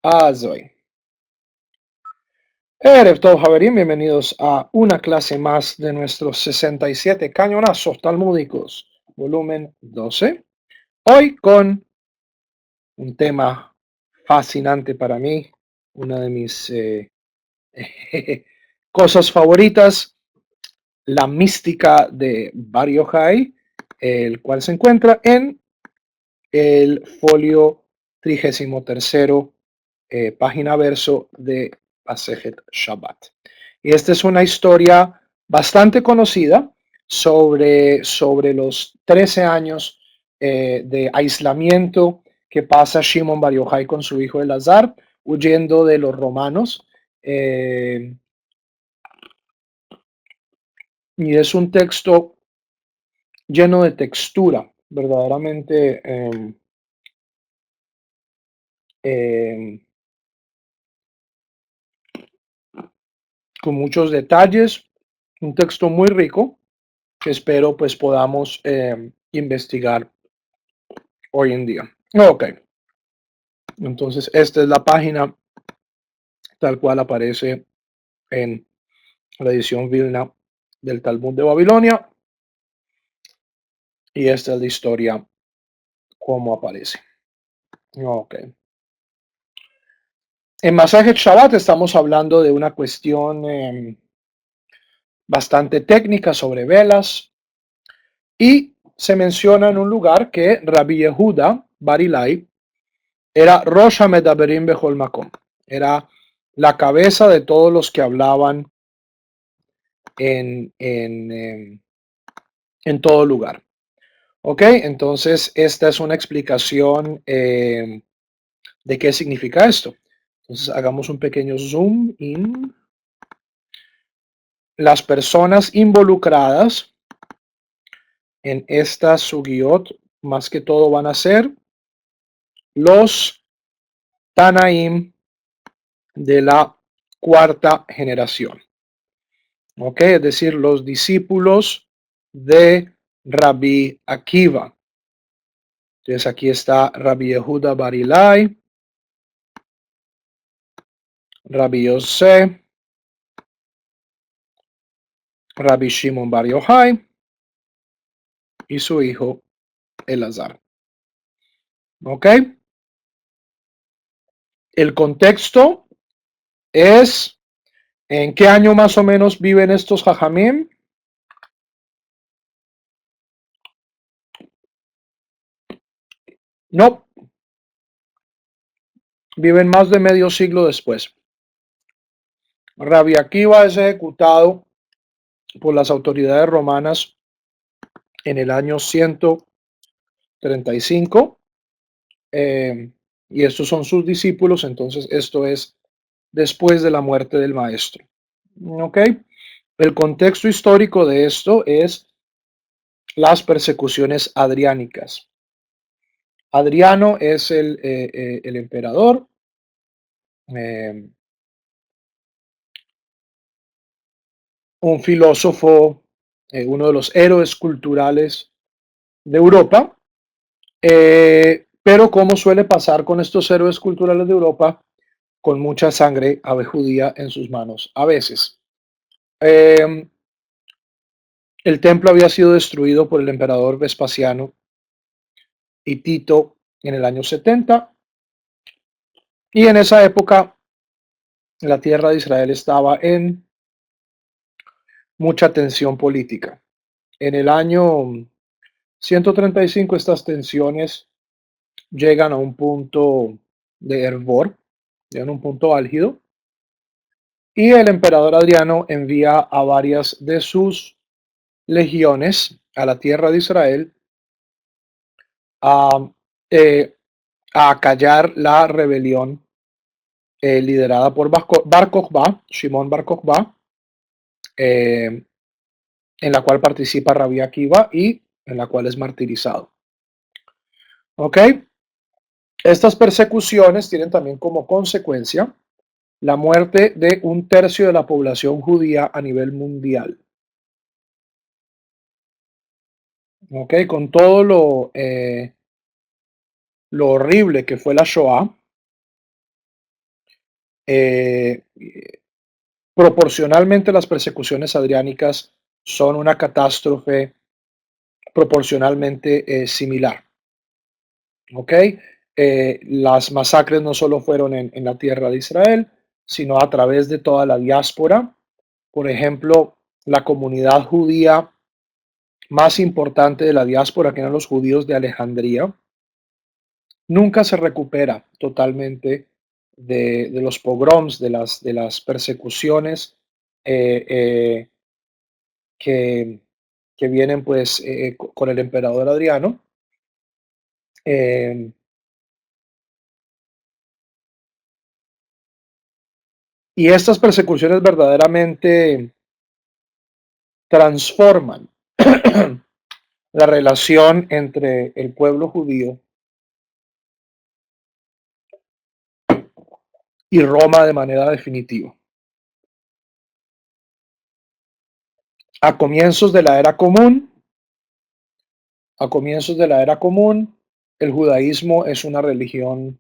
Azoy. Erev Tov Haverim, bienvenidos a una clase más de nuestros 67 cañonazos talmúdicos, volumen 12. Hoy con un tema fascinante para mí, una de mis cosas favoritas, la mística de Bar Yochai, el cual se encuentra en el folio 33, página verso de Masejet Shabbat. Y esta es una historia bastante conocida sobre los 13 años de aislamiento que pasa Shimon Bar Yochai con su hijo Elazar, huyendo de los romanos. Y es un texto lleno de textura, verdaderamente con muchos detalles, un texto muy rico que espero pues podamos investigar hoy en día. Ok, entonces esta es la página tal cual aparece en la edición Vilna del Talmud de Babilonia y esta es la historia como aparece. Ok. En Masajet Shabbat estamos hablando de una cuestión bastante técnica sobre velas y se menciona en un lugar que Rabbi Yehuda Barilai era Rosh HaMedaberim Bechol Makom, era la cabeza de todos los que hablaban en todo lugar. Ok, entonces esta es una explicación de qué significa esto. Entonces hagamos un pequeño zoom in. Las personas involucradas en esta sugiot, más que todo van a ser los Tanaim de la cuarta generación. Ok, es decir, los discípulos de Rabbi Akiva. Entonces aquí está Rabbi Yehuda Barilai, Rabbi Yosef, Rabbi Shimon Bar Yochai y su hijo Elazar. Ok, el contexto es en qué año más o menos viven estos Jajamim. No, viven más de medio siglo después. Rabbi Akiva es ejecutado por las autoridades romanas en el año 135 y estos son sus discípulos, entonces esto es después de la muerte del maestro. ¿Ok? El contexto histórico de esto es las persecuciones adriánicas. Adriano es el emperador. Un filósofo, uno de los héroes culturales de Europa, pero como suele pasar con estos héroes culturales de Europa, con mucha sangre ave judía en sus manos a veces. El templo había sido destruido por el emperador Vespasiano y Tito en el año 70, y en esa época la tierra de Israel estaba en mucha tensión política. En el año 135 estas tensiones llegan a un punto de hervor, llegan a un punto álgido, y el emperador Adriano envía a varias de sus legiones a la tierra de Israel a, eh, a acallar la rebelión liderada por Bar Kokhba, Shimon Bar Kokhba, en la cual participa Rabbi Akiva y en la cual es martirizado. ¿Ok? Estas persecuciones tienen también como consecuencia la muerte de un tercio de la población judía a nivel mundial. ¿Ok? Con todo lo horrible que fue la Shoah, Eh, Proporcionalmente, las persecuciones adriánicas son una catástrofe proporcionalmente similar. ¿Ok? Las masacres no solo fueron en la tierra de Israel, sino a través de toda la diáspora. Por ejemplo, la comunidad judía más importante de la diáspora, que eran los judíos de Alejandría, nunca se recupera totalmente de los pogroms, de las persecuciones eh, eh, que, que vienen pues con el emperador Adriano. Eh, y estas persecuciones verdaderamente transforman la relación entre el pueblo judío y Roma de manera definitiva. A comienzos de la era común, a comienzos de la era común, el judaísmo es una religión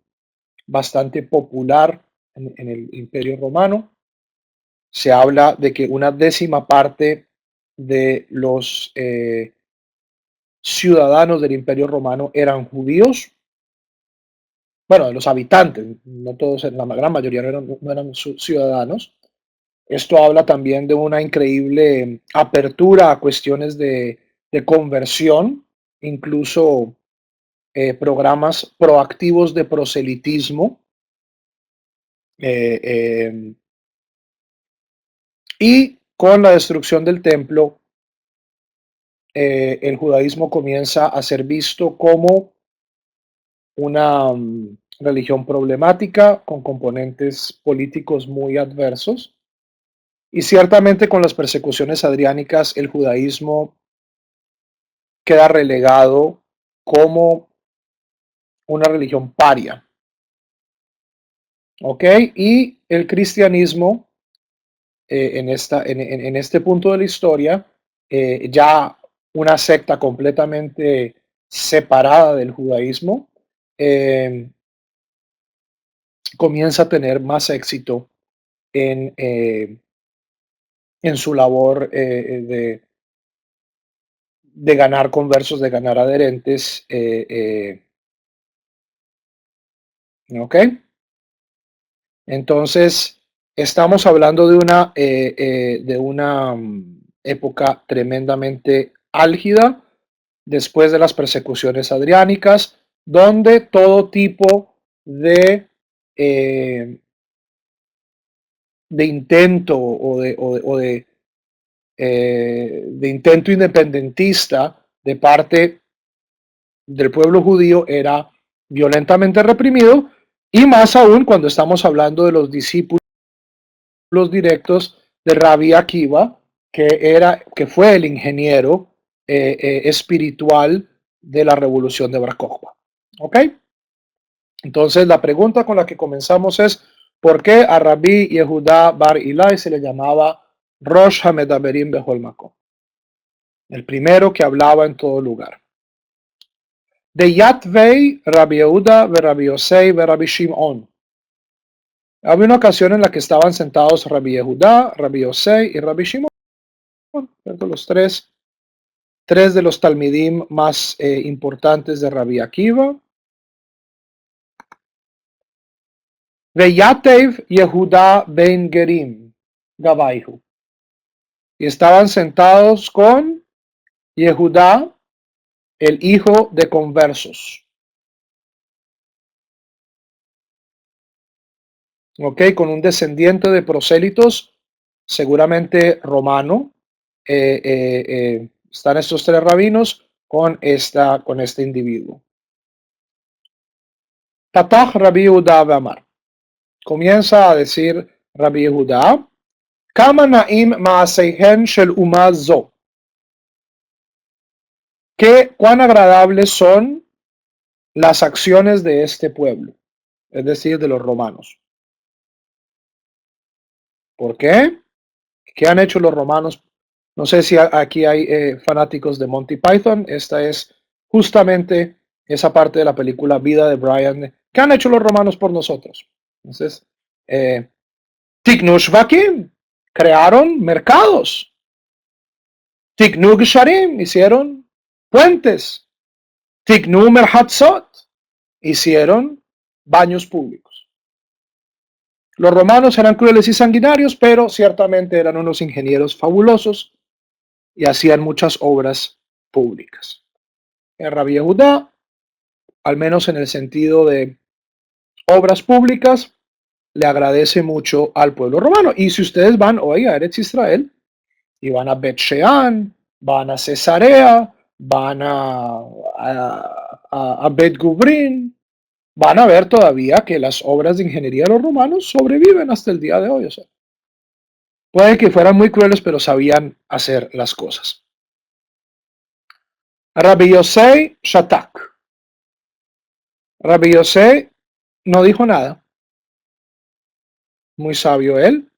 bastante popular en el Imperio Romano. Se habla de que una décima parte de los ciudadanos del Imperio Romano eran judíos. Bueno, de los habitantes, no todos, la gran mayoría no eran ciudadanos. Esto habla también de una increíble apertura a cuestiones de conversión, incluso programas proactivos de proselitismo. eh, eh, y con la destrucción del templo, el judaísmo comienza a ser visto como una religión problemática con componentes políticos muy adversos. Y ciertamente con las persecuciones adriánicas, el judaísmo queda relegado como una religión paria. ¿Ok? Y el cristianismo, en este punto de la historia, ya una secta completamente separada del judaísmo, eh, comienza a tener más éxito en, eh, en su labor de ganar conversos, de ganar adherentes. ¿Ok? Entonces, estamos hablando de una época tremendamente álgida después de las persecuciones adriánicas, donde todo tipo eh, de intento de intento independentista de parte del pueblo judío era violentamente reprimido, y más aún cuando estamos hablando de los discípulos directos de Rabbi Akiva, que fue el ingeniero espiritual de la revolución de Bar Kokhba. ¿Ok? Entonces la pregunta con la que comenzamos es, ¿por qué a Rabbi Yehudá Bar Ilai se le llamaba Rosh Hamedaberim Behol Makom? El primero que hablaba en todo lugar. De Yatvei, Rabbi Yehuda, Rabbi Yosei, Rabbi Shimon. Había una ocasión en la que estaban sentados Rabbi Yehudá, Rabbi Yosei y Rabbi Shimon, los tres de los talmidim más importantes de Rabbi Akiva. Veyatev Yehudá ben Gerim, Gabaihu. Y estaban sentados con Yehudá, el hijo de conversos. ¿Ok? Con un descendiente de prosélitos, seguramente romano. Están estos tres rabinos con este individuo. Tatach Rabbi Yehuda Amar. Comienza a decir Rabbi Yehuda, Kama Naim Maaseihen Shel Umazo. Cuán agradables son las acciones de este pueblo, es decir, de los romanos. ¿Por qué? ¿Qué han hecho los romanos? No sé si aquí hay fanáticos de Monty Python. Esta es justamente esa parte de la película Vida de Brian. ¿Qué han hecho los romanos por nosotros? Entonces, Tiknu Shvakim, crearon mercados. Tiknu Gsharim, hicieron puentes. Tiknu Merhatzot, hicieron baños públicos. Los romanos eran crueles y sanguinarios, pero ciertamente eran unos ingenieros fabulosos y hacían muchas obras públicas. En Rabbi Yehudá, al menos en el sentido de obras públicas, le agradece mucho al pueblo romano. Y si ustedes van hoy a Eretz Israel y van a Bet Shean, van a Cesarea, van a Bet Gubrin, van a ver todavía que las obras de ingeniería de los romanos sobreviven hasta el día de hoy. O sea, puede que fueran muy crueles, pero sabían hacer las cosas. Rabbi Yosei Shatak. Rabbi Yosei no dijo nada. Muy sabio él.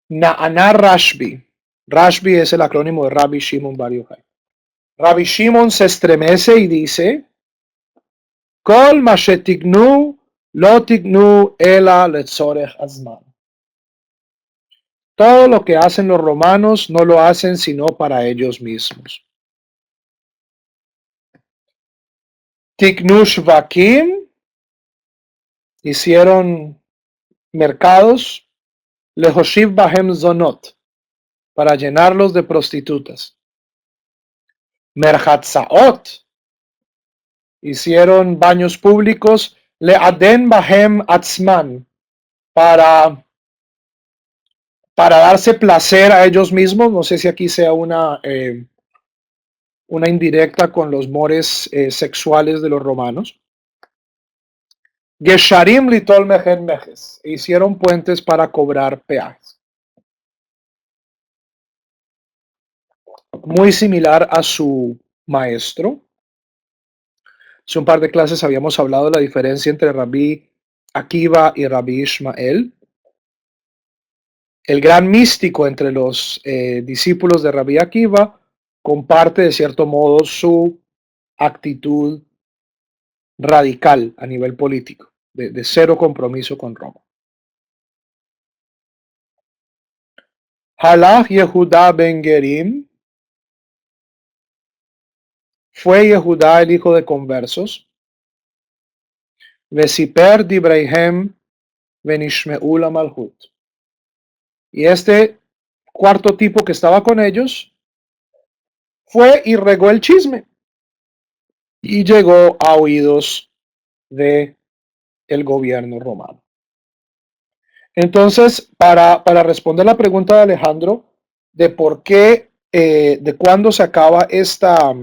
Na'ana Rashbi. Rashbi es el acrónimo de Rabbi Shimon Bar Yochai. Rabbi Shimon se estremece y dice: Kol ma shetignu lo tignu ela letzorech azman. Todo lo que hacen los romanos no lo hacen sino para ellos mismos. Tignu shvakim, hicieron mercados, lehoshiv bahem zonot, para llenarlos de prostitutas. Merhatzaot, hicieron baños públicos, leaden bahem atzman, para darse placer a ellos mismos. No sé si aquí sea una indirecta con los mores sexuales de los romanos. Gesharim litol mehen mejes, hicieron puentes para cobrar peajes. Muy similar a su maestro. Hace un par de clases habíamos hablado de la diferencia entre Rabbi Akiva y Rabbi Ishmael. El gran místico entre los discípulos de Rabbi Akiva comparte de cierto modo su actitud radical a nivel político, de cero compromiso con Roma. Halach Yehuda ben Gerim, fue Yehudá el hijo de conversos. Vesiper dibreihem venishmeu la malhut. Y este cuarto tipo que estaba con ellos fue y regó el chisme y llegó a oídos de el gobierno romano. Entonces, para responder la pregunta de Alejandro de por qué, de cuándo se acaba esta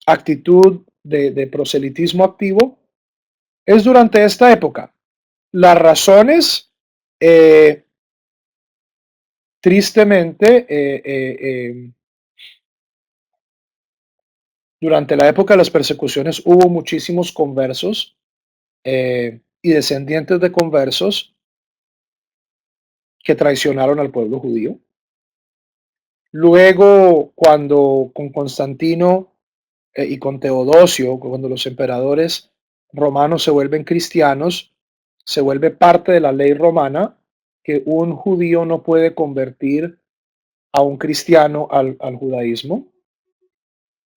actitud de proselitismo activo, es durante esta época. Las razones, tristemente, durante la época de las persecuciones hubo muchísimos conversos y descendientes de conversos que traicionaron al pueblo judío. Luego, cuando con Constantino y con Teodosio, cuando los emperadores romanos se vuelven cristianos, se vuelve parte de la ley romana que un judío no puede convertir a un cristiano al judaísmo,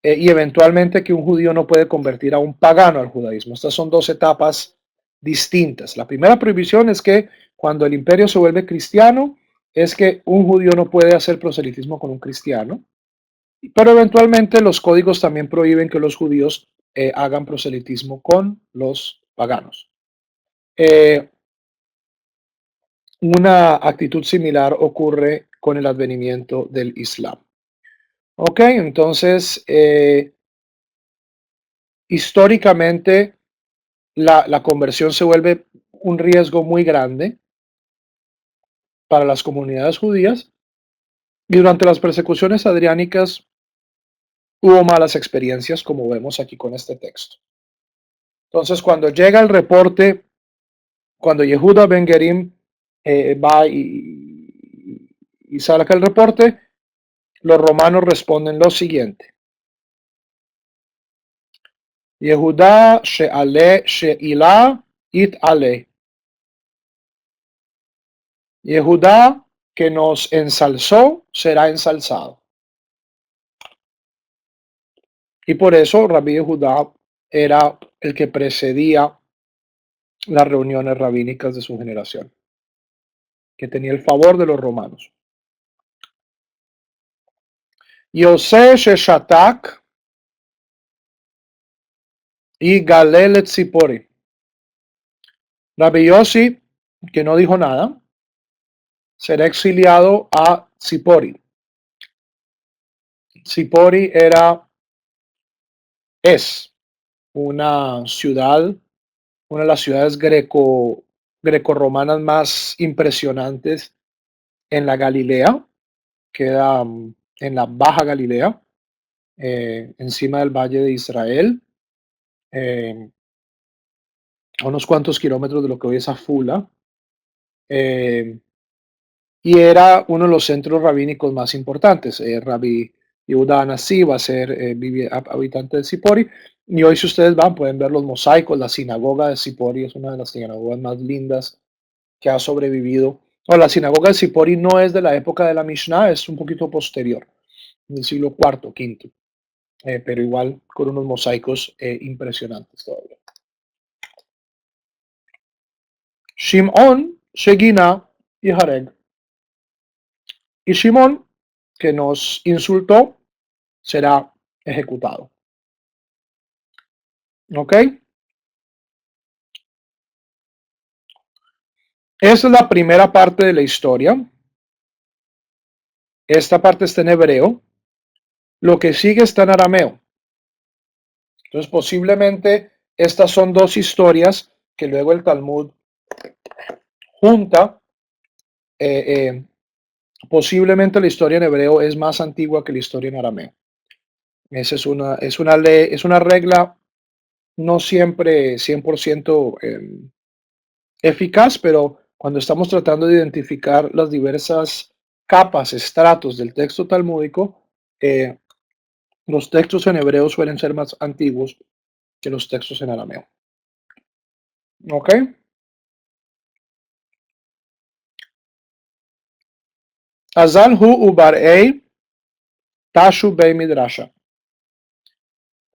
y eventualmente que un judío no puede convertir a un pagano al judaísmo. Estas son dos etapas distintas. La primera prohibición es que cuando el imperio se vuelve cristiano, es que un judío no puede hacer proselitismo con un cristiano, pero eventualmente los códigos también prohíben que los judíos hagan proselitismo con los paganos. Una actitud similar ocurre con el advenimiento del Islam. Ok, entonces, históricamente la conversión se vuelve un riesgo muy grande para las comunidades judías, y durante las persecuciones adriánicas hubo malas experiencias, como vemos aquí con este texto. Entonces, cuando llega el reporte, cuando Yehuda ben Gerim va y saca el reporte, los romanos responden lo siguiente: Yehuda she'ale she'ila it ale. Yehudá, que nos ensalzó, será ensalzado. Y por eso Rabí Yehudá era el que precedía las reuniones rabínicas de su generación, que tenía el favor de los romanos. Yosé Sheshatak y Galel Tzipori. Rabbi Yossi, que no dijo nada, será exiliado a Tzipori. Tzipori es una ciudad, una de las ciudades grecorromanas más impresionantes en la Galilea, queda en la Baja Galilea, encima del Valle de Israel, a unos cuantos kilómetros de lo que hoy es Afula, y era uno de los centros rabínicos más importantes. Rabbi Yehuda Anasi va a ser habitante de Sipori, y hoy si ustedes van pueden ver los mosaicos. La sinagoga de Sipori es una de las sinagogas más lindas que ha sobrevivido. La sinagoga de Sipori no es de la época de la Mishnah, es un poquito posterior, del siglo IV, V, pero igual con unos mosaicos impresionantes todavía. Shimon, Shegina y Hareg. Y Shimon, que nos insultó, será ejecutado. ¿Ok? Esa es la primera parte de la historia. Esta parte está en hebreo. Lo que sigue está en arameo. Entonces, posiblemente estas son dos historias que luego el Talmud junta. Posiblemente la historia en hebreo es más antigua que la historia en arameo. Esa es una regla no siempre 100% eficaz, pero cuando estamos tratando de identificar las diversas capas, estratos del texto talmúdico, los textos en hebreo suelen ser más antiguos que los textos en arameo. ¿Ok? Azal hu ubarei tashu bei midrasha.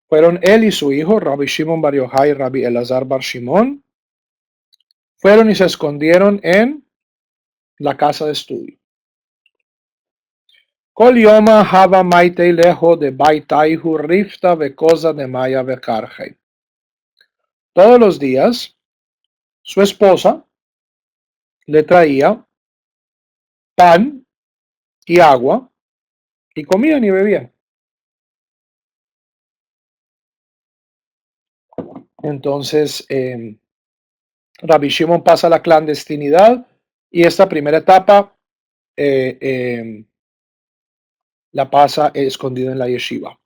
Fueron él y su hijo, Rabbi Shimon bar Yochai y Rabbi Elazar bar Shimon, fueron y se escondieron en la casa de estudio. Kol yoma hava maitei lejo de baitaihu rifta vekosa de maya vekarjei. Todos los días, su esposa le traía pan y agua y comían y bebían. Entonces, Rabbi Shimon pasa a la clandestinidad y esta primera etapa la pasa escondido en la yeshiva.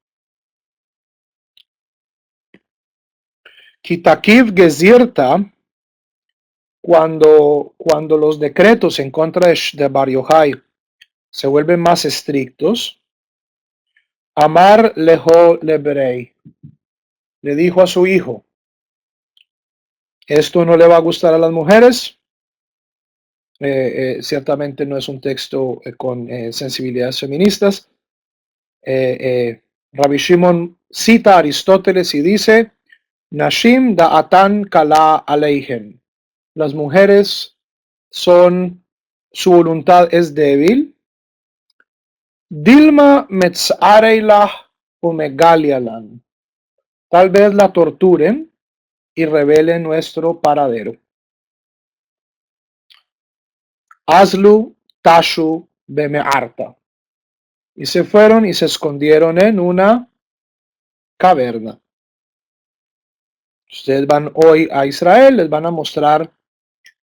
Kitakiv Gezirta, cuando los decretos en contra de Bar Yochai se vuelven más estrictos, Amar lejo leberei, le dijo a su hijo, esto no le va a gustar a las mujeres. Ciertamente no es un texto con sensibilidades feministas. Rabbi Shimon cita a Aristóteles y dice, Nashim da'atan kala aleihem. Las mujeres su voluntad es débil. Dilma metzareilah umegalialan. Tal vez la torturen y revelen nuestro paradero. Hazlu tashu bemearta. Y se fueron y se escondieron en una caverna. Ustedes van hoy a Israel, les van a mostrar,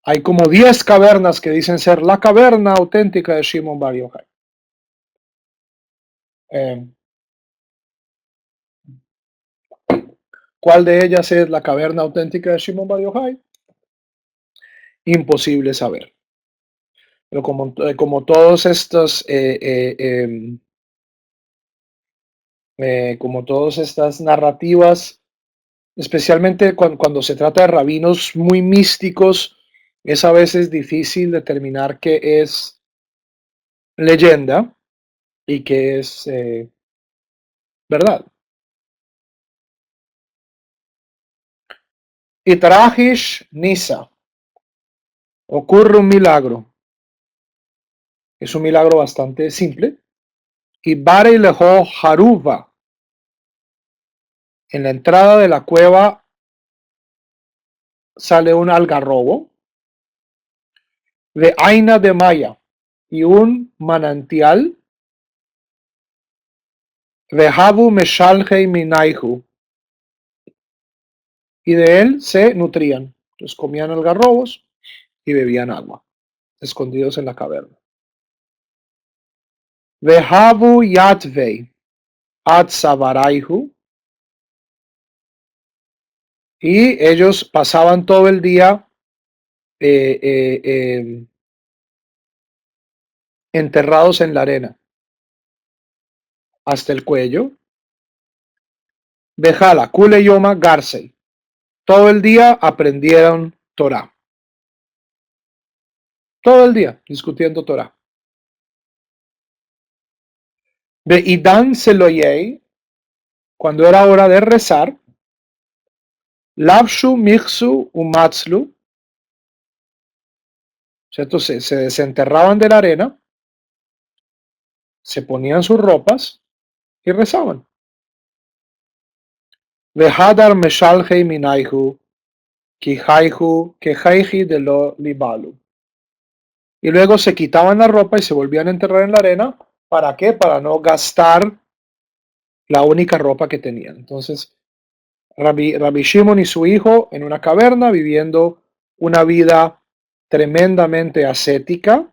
hay como 10 cavernas que dicen ser la caverna auténtica de Shimon bar Yochai. ¿Cuál de ellas es la caverna auténtica de Shimon bar Yochai? Imposible saber. Pero como todos estos, como todas estas narrativas, especialmente cuando se trata de rabinos muy místicos, Es a veces difícil determinar qué es leyenda y qué es verdad. Itrahish Nisa, ocurre un milagro. Es un milagro bastante simple. Y Bare Leho Haruva, en la entrada de la cueva sale un algarrobo. De Aina de Maya, y un manantial. De Habu Meshalhei Minaihu, y de él se nutrían. Entonces comían algarrobos y bebían agua, escondidos en la caverna. Vehavu Yatvei Ad Savaraihu, y ellos pasaban todo el día eh, eh, eh, enterrados en la arena hasta el cuello. Vejala, Kule Yoma Garsei, todo el día aprendieron Torah. Todo el día discutiendo Torah. De Idan Seloyei, cuando era hora de rezar, Lavshu Mixu Umatzlu, ¿cierto? Se desenterraban de la arena, se ponían sus ropas y rezaban. Vehadar Meshalhei Minaihu, Kihaihu, Kehaiji de lo Libalu. Y luego se quitaban la ropa y se volvían a enterrar en la arena. ¿Para qué? Para no gastar la única ropa que tenían. Entonces, Rabbi Shimon y su hijo en una caverna viviendo una vida tremendamente ascética,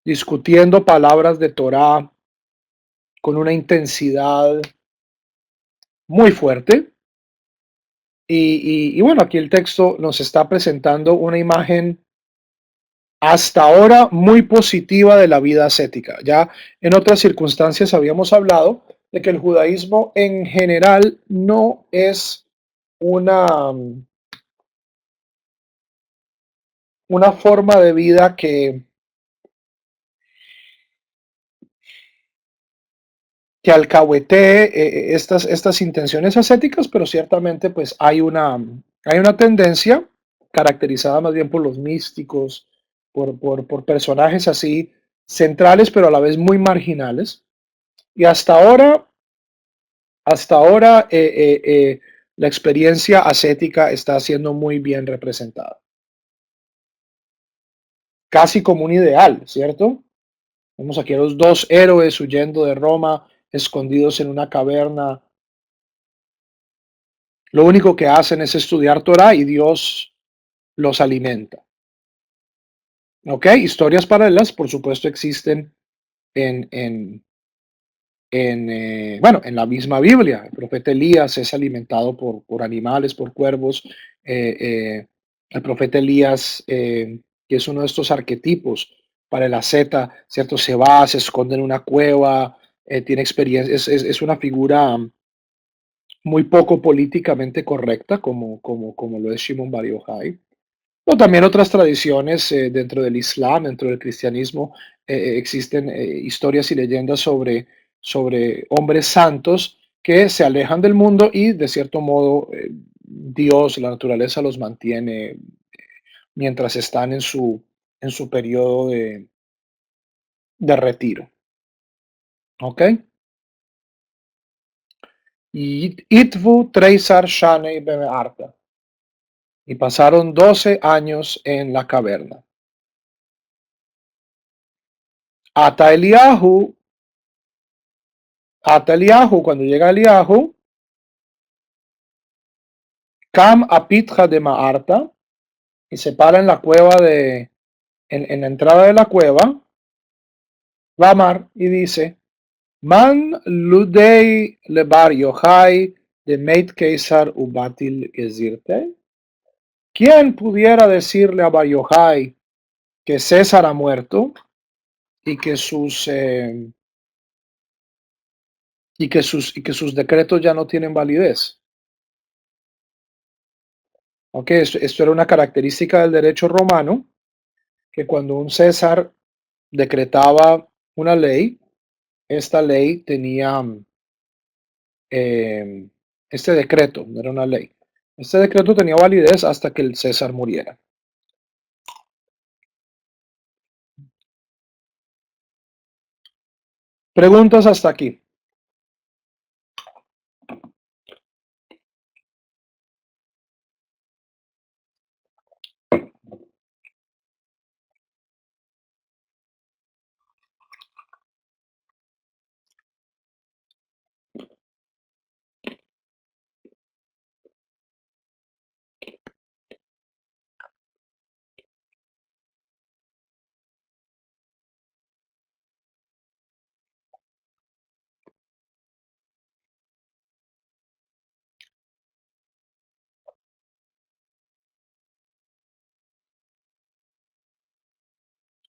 discutiendo palabras de Torah con una intensidad muy fuerte. Y bueno, aquí el texto nos está presentando una imagen hasta ahora muy positiva de la vida ascética. Ya en otras circunstancias habíamos hablado de que el judaísmo en general no es una, una forma de vida que alcahuetee estas intenciones ascéticas, pero ciertamente pues hay una tendencia caracterizada más bien por los místicos, por personajes así centrales, pero a la vez muy marginales. Y hasta ahora la experiencia ascética está siendo muy bien representada. Casi como un ideal, ¿cierto? Vemos aquí a los dos héroes huyendo de Roma, escondidos en una caverna. Lo único que hacen es estudiar Torah y Dios los alimenta. ¿Ok? Historias paralelas, por supuesto, existen en, en, bueno, en la misma Biblia. El profeta Elías es alimentado por animales, por cuervos. Eh, eh, el profeta Elías, que es uno de estos arquetipos para el asceta, ¿cierto? Se va, se esconde en una cueva, tiene experiencia, es una figura muy poco políticamente correcta, como lo es Shimon Bar Yochai. O también otras tradiciones dentro del Islam, dentro del cristianismo, existen historias y leyendas sobre hombres santos que se alejan del mundo y de cierto modo Dios, la naturaleza los mantiene mientras están en su periodo de retiro. ¿Ok? Y Itvu Treisar Shanei Bemearta. Y pasaron 12 años en la caverna. Ata Eliahu, cuando llega Eliahu, Cam Apitja de Maarta, y se para en la cueva en la entrada de la cueva, Vamar, y dice, Man Ludei Lebar Yochai de Meit Keisar Ubatil Gezirte. ¿Quién pudiera decirle a Bar Yochai que César ha muerto y que sus decretos ya no tienen validez? Ok, esto era una característica del derecho romano, que cuando un César decretaba una ley, esta ley tenía eh, este decreto, no era una ley. Este decreto tenía validez hasta que el César muriera. Preguntas hasta aquí.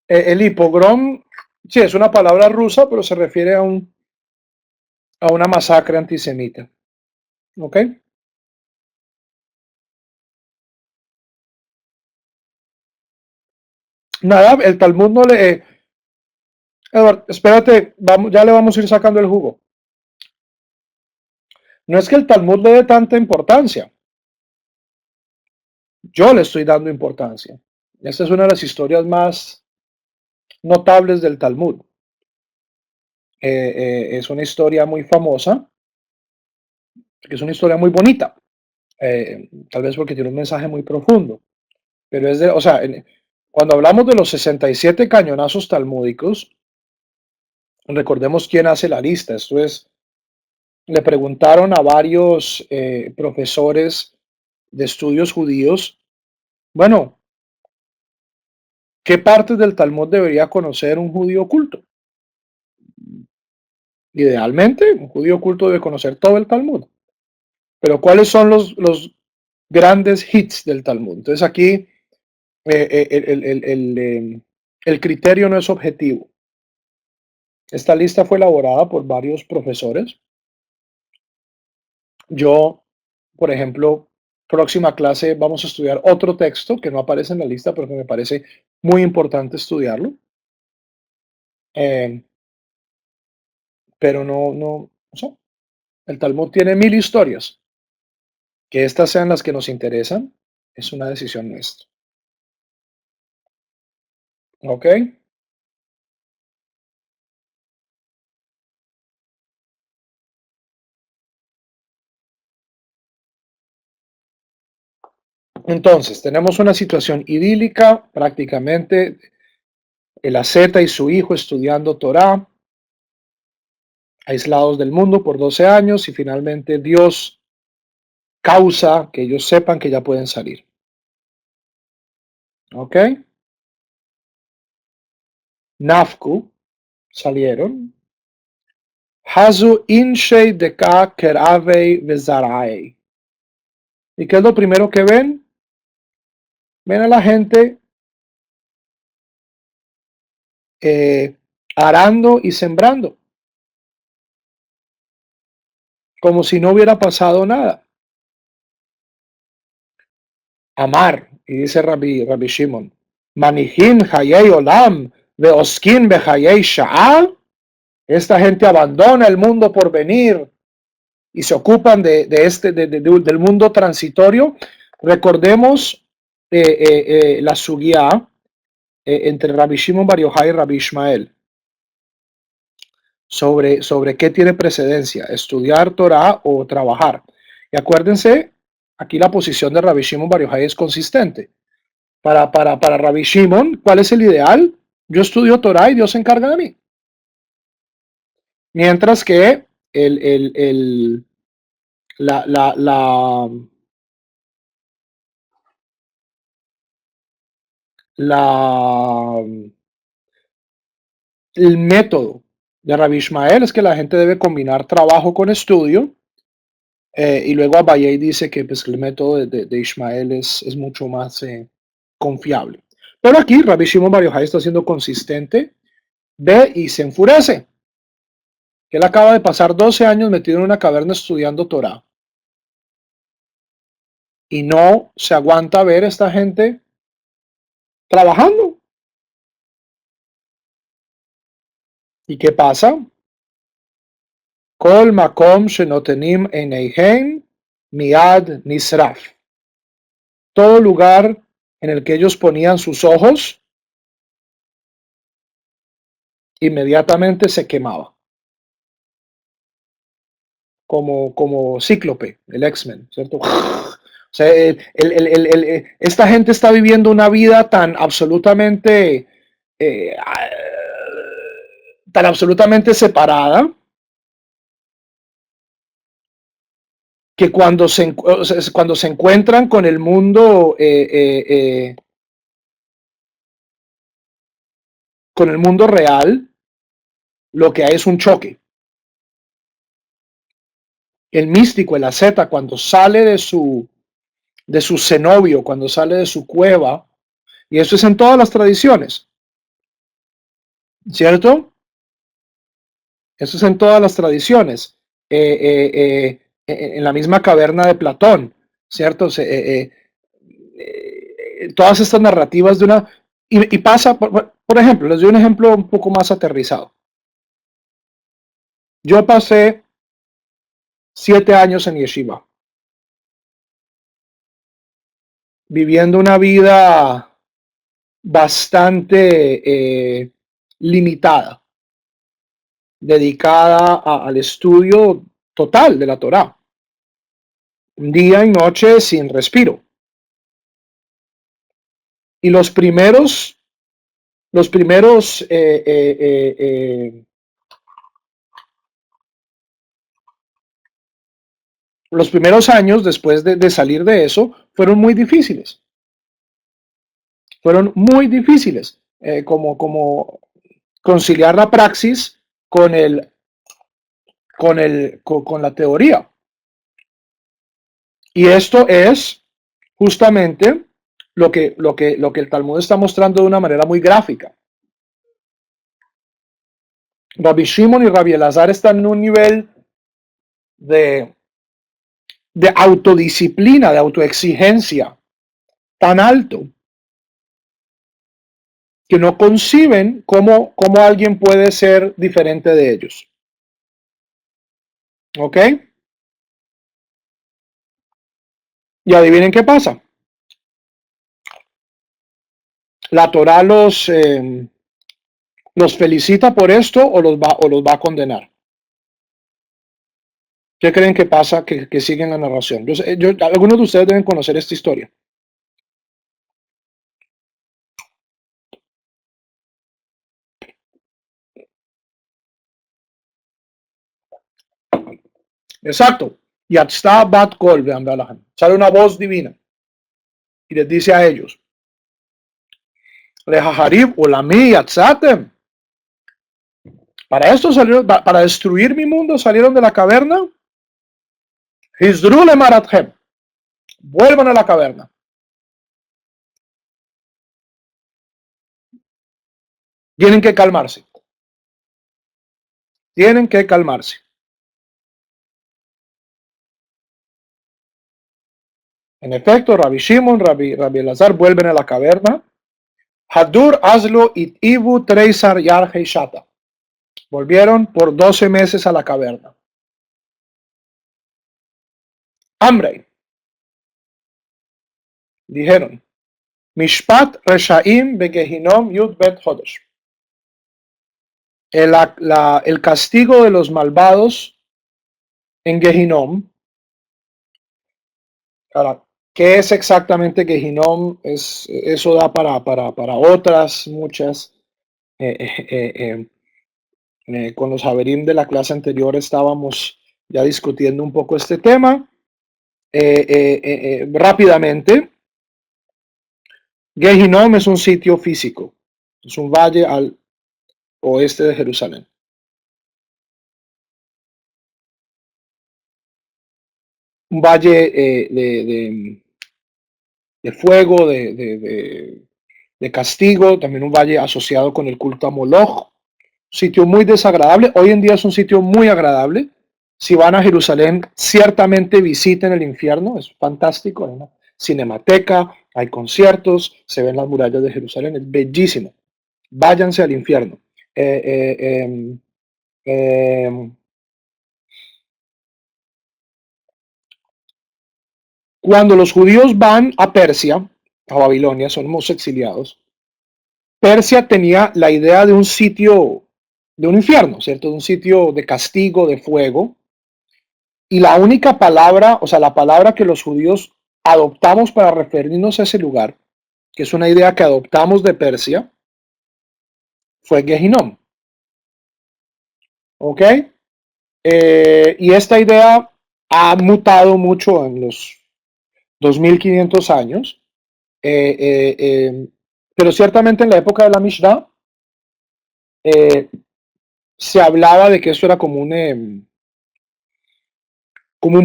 El hipogrom, sí, es una palabra rusa, pero se refiere a una masacre antisemita. ¿Ok? Nada, el Talmud no le... Edward, espérate, vamos, ya le vamos a ir sacando el jugo. No es que el Talmud le dé tanta importancia, yo le estoy dando importancia. Esta es una de las historias más notables del Talmud. Es una historia muy famosa, que es una historia muy bonita, tal vez porque tiene un mensaje muy profundo, pero es de, o sea, cuando hablamos de los 67 cañonazos talmúdicos, recordemos quién hace la lista. Esto es, le preguntaron a varios profesores de estudios judíos, bueno, ¿qué partes del Talmud debería conocer un judío culto? Idealmente, un judío culto debe conocer todo el Talmud. Pero ¿cuáles son los grandes hits del Talmud? Entonces aquí el criterio no es objetivo. Esta lista fue elaborada por varios profesores. Yo, por ejemplo, próxima clase vamos a estudiar otro texto que no aparece en la lista, pero que me parece muy importante estudiarlo. Eh, pero no sé. El Talmud tiene 1000 historias. Que estas sean las que nos interesan es una decisión nuestra. ¿Ok? Entonces, tenemos una situación idílica, prácticamente el asceta y su hijo estudiando Torah, aislados del mundo por 12 años y finalmente Dios causa que ellos sepan que ya pueden salir. ¿Ok? Nafku, salieron. Hazu inshei deka keravei vezaraei. ¿Y qué es lo primero que ven? Ven a la gente eh, arando y sembrando, como si no hubiera pasado nada. Amar, y dice Rabbi Shimon, Manihim Hayei Olam, Veoskin Behayei Sha'al. Esta gente abandona el mundo por venir y se ocupan del mundo transitorio. Recordemos la sugía entre Rabbi Shimon Bar Yochai y Rabbi Ishmael sobre qué tiene precedencia, estudiar Torah o trabajar. Y acuérdense, aquí la posición de Rabbi Shimon Bar Yochai es consistente. Para Rabbi Shimon, ¿cuál es el ideal? Yo estudio Torah y Dios se encarga de mí. Mientras que el, la, la, la, la, el método de Rabbi Ishmael es que la gente debe combinar trabajo con estudio. Y luego Abayei dice que, pues, el método de Ishmael es mucho más confiable. Pero aquí Rabbi Shimon Bar Yochai está siendo consistente, ve y se enfurece. Que él acaba de pasar 12 años metido en una caverna estudiando Torah. y no se aguanta ver a esta gente trabajando. ¿Y qué pasa? Kol makom shenotenim eineihem miad nisraf. Todo lugar en el que ellos ponían sus ojos, inmediatamente se quemaba. Como Cíclope, el X-Men, ¿cierto? O sea, esta gente está viviendo una vida eh, tan absolutamente separada, que cuando se encuentran con el mundo real, lo que hay es un choque. El místico, el asceta, cuando sale de su cenobio, cuando sale de su cueva, y eso es en todas las tradiciones, ¿cierto? Eso es en todas las tradiciones. En la misma caverna de Platón, ¿cierto? Todas estas narrativas de una... Y pasa, por ejemplo, les doy un ejemplo un poco más aterrizado. Yo pasé 7 años en Yeshiva, viviendo una vida bastante limitada, dedicada al estudio total de la Torá, día y noche sin respiro. Y los primeros años después de salir de eso fueron muy difíciles. Fueron muy difíciles, como conciliar la praxis con con la teoría. Y esto es justamente lo que el Talmud está mostrando de una manera muy gráfica. Rabbi Shimon y Rabbi Elazar están en un nivel de autodisciplina, de autoexigencia tan alto, que no conciben cómo alguien puede ser diferente de ellos. ¿Ok? Y adivinen qué pasa. La Torah los felicita por esto o los va a condenar. ¿Qué creen que pasa que siguen la narración? Algunos de ustedes deben conocer esta historia. Exacto. Yatzta bat kol, sale una voz divina y les dice a ellos: Lehaharib ulami yatzatem. Para esto salieron, para destruir mi mundo, salieron de la caverna. Hizdru le marathem. Vuelvan a la caverna. Tienen que calmarse. Tienen que calmarse. En efecto, Rabbi Shimon, Rabbi Elazar vuelven a la caverna. Hadur Aslo it Ibu Treisar Yar Heishata. Volvieron por 12 meses a la caverna. Hambre. Dijeron: Mishpat Reshaim Begehinom Yud Bet Hodesh. El castigo de los malvados en Gehinom. Ahora, ¿qué es exactamente Gehinom? Eso da para otras muchas. Con los Haverim de la clase anterior estábamos ya discutiendo un poco este tema. Rápidamente, Gehinom es un sitio físico, es un valle al oeste de Jerusalén. Un valle de fuego, de castigo, también un valle asociado con el culto a Moloch. Sitio muy desagradable. Hoy en día es un sitio muy agradable. Si van a Jerusalén, ciertamente visiten el infierno, es fantástico. cinemateca, hay conciertos, se ven las murallas de Jerusalén, es bellísimo. Váyanse al infierno. Eh, eh, em, em, Cuando los judíos van a Persia, a Babilonia, somos exiliados, Persia tenía la idea de un sitio, de un infierno, ¿cierto? De un sitio de castigo, de fuego. Y la única palabra, o sea, la palabra que los judíos adoptamos para referirnos a ese lugar, que es una idea que adoptamos de Persia, fue Gehinom. ¿Ok? Y esta idea ha mutado mucho en los 2500 años, eh, eh, eh, pero ciertamente en la época de la Mishnah eh, se hablaba de que eso era como un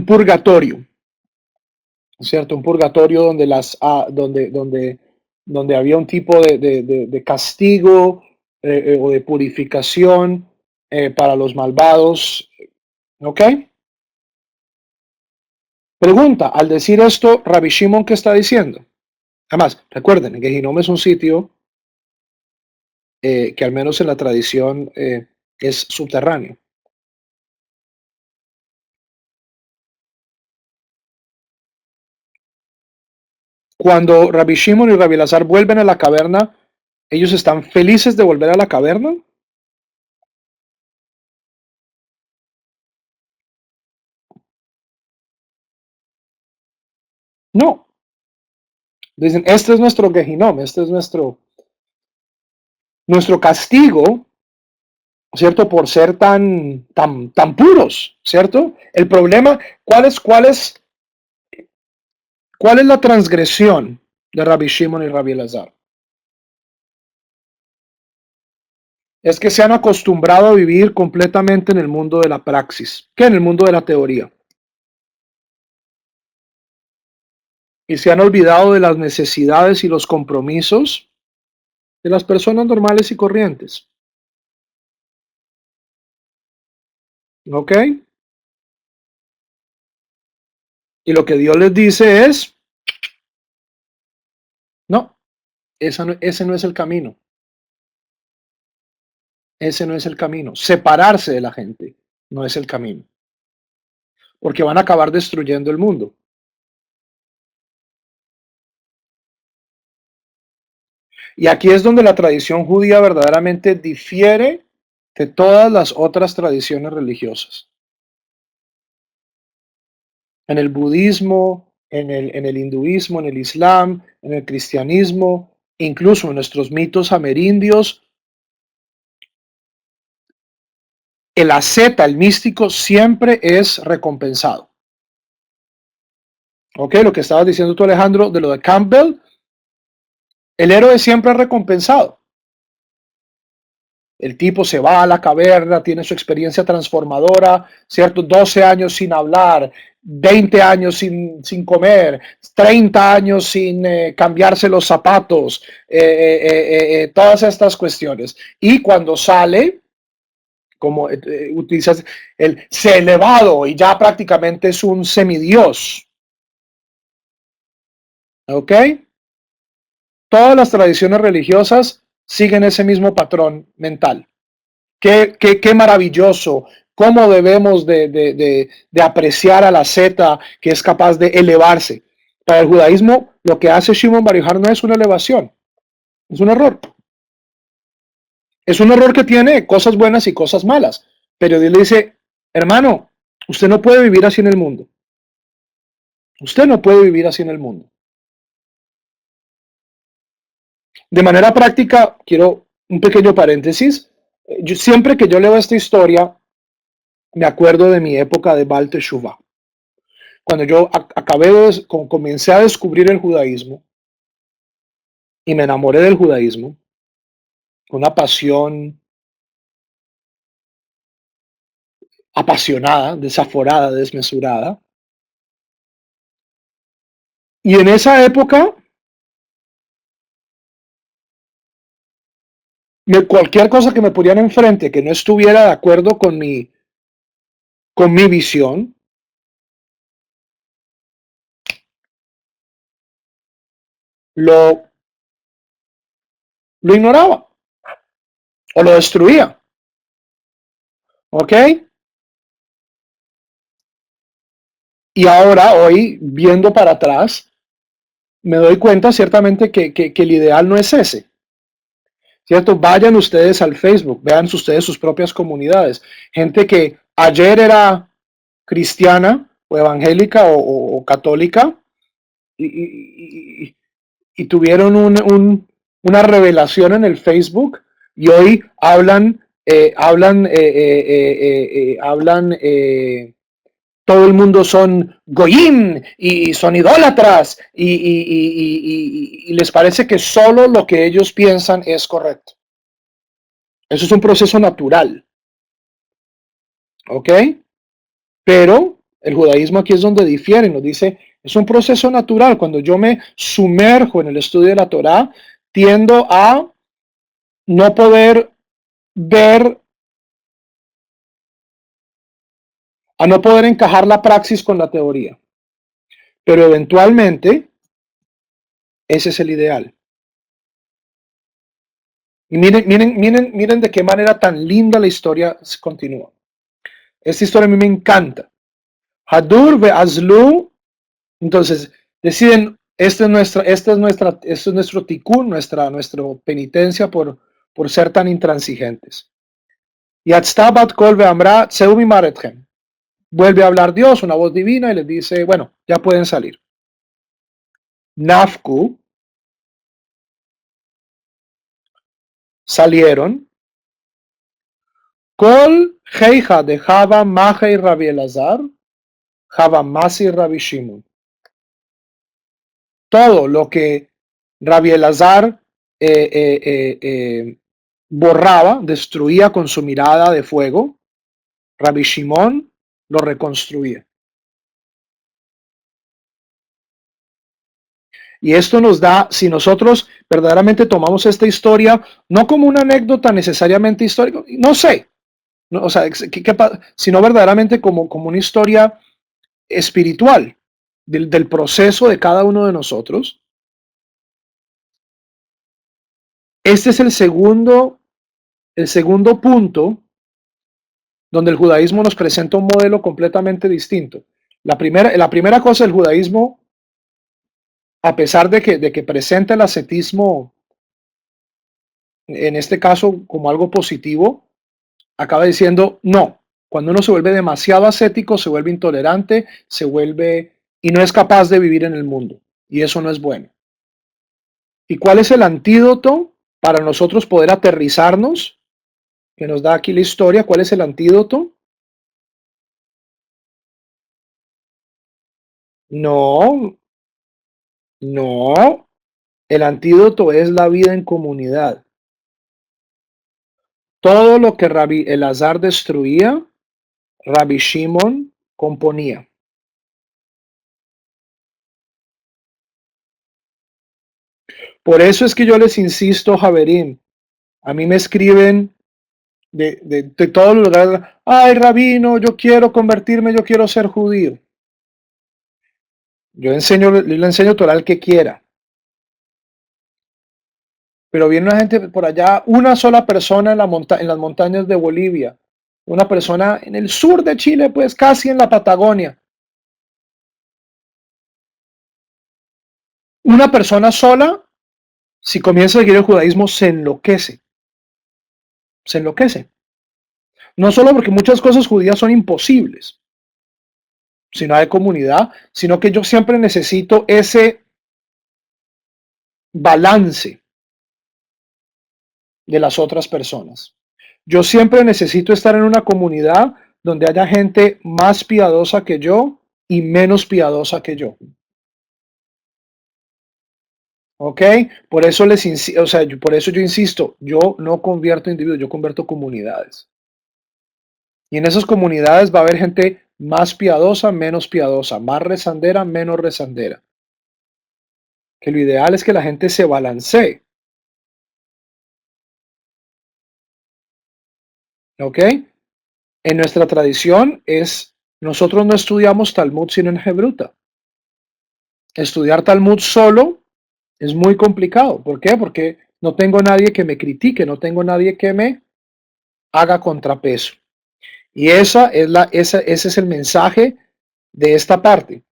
purgatorio, ¿cierto? Un purgatorio donde, donde había un tipo de castigo o de purificación para los malvados. ¿Ok? Pregunta, al decir esto, Rabbi Shimon, ¿qué está diciendo? Además, recuerden, Gehinom es un sitio que al menos en la tradición es subterráneo. Cuando Rabbi Shimon y Rabbi Lazar vuelven a la caverna, ¿ellos están felices de volver a la caverna? No. Dicen, este es nuestro Gehinom, este es nuestro castigo, ¿cierto? Por ser tan puros, ¿cierto? El problema, cuál es la transgresión de Rabbi Shimon y Rabbi Lazar? Es que se han acostumbrado a vivir completamente en el mundo de la praxis, que en el mundo de la teoría. Y se han olvidado de las necesidades y los compromisos de las personas normales y corrientes. ¿Ok? Y lo que Dios les dice es, no, ese no es el camino. Ese no es el camino. Separarse de la gente no es el camino. Porque van a acabar destruyendo el mundo. Y aquí es donde la tradición judía verdaderamente difiere de todas las otras tradiciones religiosas. En el budismo, en el hinduismo, en el islam, en el cristianismo, incluso en nuestros mitos amerindios, el asceta, el místico, siempre es recompensado. ¿Ok? Lo que estabas diciendo tú, Alejandro, de lo de Campbell, el héroe siempre es recompensado. El tipo se va a la caverna, tiene su experiencia transformadora, ¿cierto? 12 años sin hablar, 20 años sin comer, 30 años sin cambiarse los zapatos, todas estas cuestiones. Y cuando sale, como utilizas el se elevado y ya prácticamente es un semidios. ¿Ok? Todas las tradiciones religiosas siguen ese mismo patrón mental. Qué maravilloso, cómo debemos de apreciar a la zeta que es capaz de elevarse. Para el judaísmo, lo que hace Shimon Bar Yochai no es una elevación, es un error. Es un error que tiene cosas buenas y cosas malas. Pero Dios le dice, hermano, usted no puede vivir así en el mundo. Usted no puede vivir así en el mundo. De manera práctica, quiero un pequeño paréntesis. Siempre que yo leo esta historia, me acuerdo de mi época de Baal Teshuvah. Cuando yo comencé a descubrir el judaísmo y me enamoré del judaísmo, una pasión apasionada, desaforada, desmesurada. Y en esa época, cualquier cosa que me pusieran enfrente que no estuviera de acuerdo con mi visión, lo, lo ignoraba o lo destruía. ¿Ok? Y ahora, hoy, viendo para atrás, me doy cuenta ciertamente que el ideal no es ese. ¿Cierto? Vayan ustedes al Facebook, vean ustedes sus propias comunidades. Gente que ayer era cristiana o evangélica o católica y, y tuvieron una revelación en el Facebook y hoy hablan, todo el mundo son goyim y son idólatras y les parece que solo lo que ellos piensan es correcto. Eso es un proceso natural, ¿ok? Pero el judaísmo aquí es donde difiere, nos dice, es un proceso natural. Cuando yo me sumerjo en el estudio de la Torá, tiendo a no poder ver, a no poder encajar la praxis con la teoría. Pero eventualmente, ese es el ideal. Y miren de qué manera tan linda la historia continúa. Esta historia a mí me encanta. Hadur ve Azlu, entonces deciden, este es nuestro tikkun, nuestra penitencia por ser tan intransigentes. Y Atstabat kol ve amra mi maretchem. Vuelve a hablar Dios, una voz divina, y les dice, bueno, ya pueden salir. Nafku, salieron. Kol Heija de Java Mahei Rabbi Elazar, Java Masi Rabbi Shimon. Todo lo que Rabbi Elazar borraba, destruía con su mirada de fuego, Rabbi Shimon lo reconstruía. Y esto nos da, si nosotros verdaderamente tomamos esta historia, no como una anécdota necesariamente histórica, no sé, no, o sea, sino verdaderamente como una historia espiritual del proceso de cada uno de nosotros. Este es el segundo punto donde el judaísmo nos presenta un modelo completamente distinto. La primera cosa, el judaísmo, a pesar de que presenta el ascetismo, en este caso como algo positivo, acaba diciendo no. Cuando uno se vuelve demasiado ascético, se vuelve intolerante, y no es capaz de vivir en el mundo. Y eso no es bueno. ¿Y cuál es el antídoto para nosotros poder aterrizarnos? Que nos da aquí la historia. ¿Cuál es el antídoto? No, no. El antídoto es la vida en comunidad. Todo lo que Rabbi Elazar destruía, Rabbi Shimon componía. Por eso es que yo les insisto, Javerín, a mí me escriben de todos los lugares, ay, rabino, yo quiero convertirme, yo quiero ser judío. Yo le enseño Torah al que quiera. Pero viene una gente por allá, una sola persona en las montañas de Bolivia, una persona en el sur de Chile, pues casi en la Patagonia. Una persona sola, si comienza a seguir el judaísmo, se enloquece. Se enloquece. No solo porque muchas cosas judías son imposibles, si no hay comunidad, sino que yo siempre necesito ese balance de las otras personas. Yo siempre necesito estar en una comunidad donde haya gente más piadosa que yo y menos piadosa que yo. ¿Ok? Por eso por eso yo insisto, yo no convierto individuos, yo convierto comunidades. Y en esas comunidades va a haber gente más piadosa, menos piadosa, más rezandera, menos rezandera. Que lo ideal es que la gente se balancee. ¿Ok? En nuestra tradición nosotros no estudiamos Talmud sino en Hebruta. Estudiar Talmud solo Es muy complicado. ¿Por qué? Porque no tengo nadie que me critique, no tengo nadie que me haga contrapeso. Y ese es el mensaje de esta parte.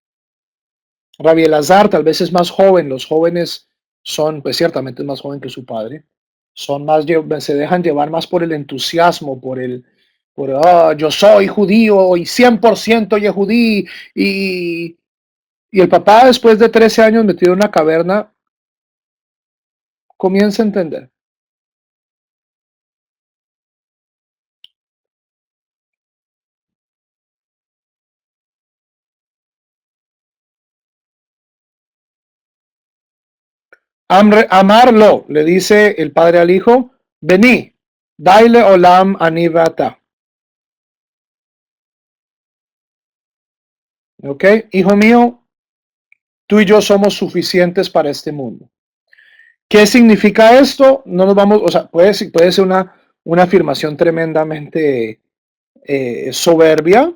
Rabbi Elazar tal vez es más joven, los jóvenes son, pues ciertamente es más joven que su padre, son más, se dejan llevar más por el entusiasmo, yo soy judío y 100% yehudí, y el papá después de 13 años metido en una caverna comienza a entender. Amarlo, le dice el padre al hijo, vení, daile olam anivata. ¿Ok? Hijo mío, tú y yo somos suficientes para este mundo. ¿Qué significa esto? No nos vamos, o sea, puede ser una afirmación tremendamente soberbia.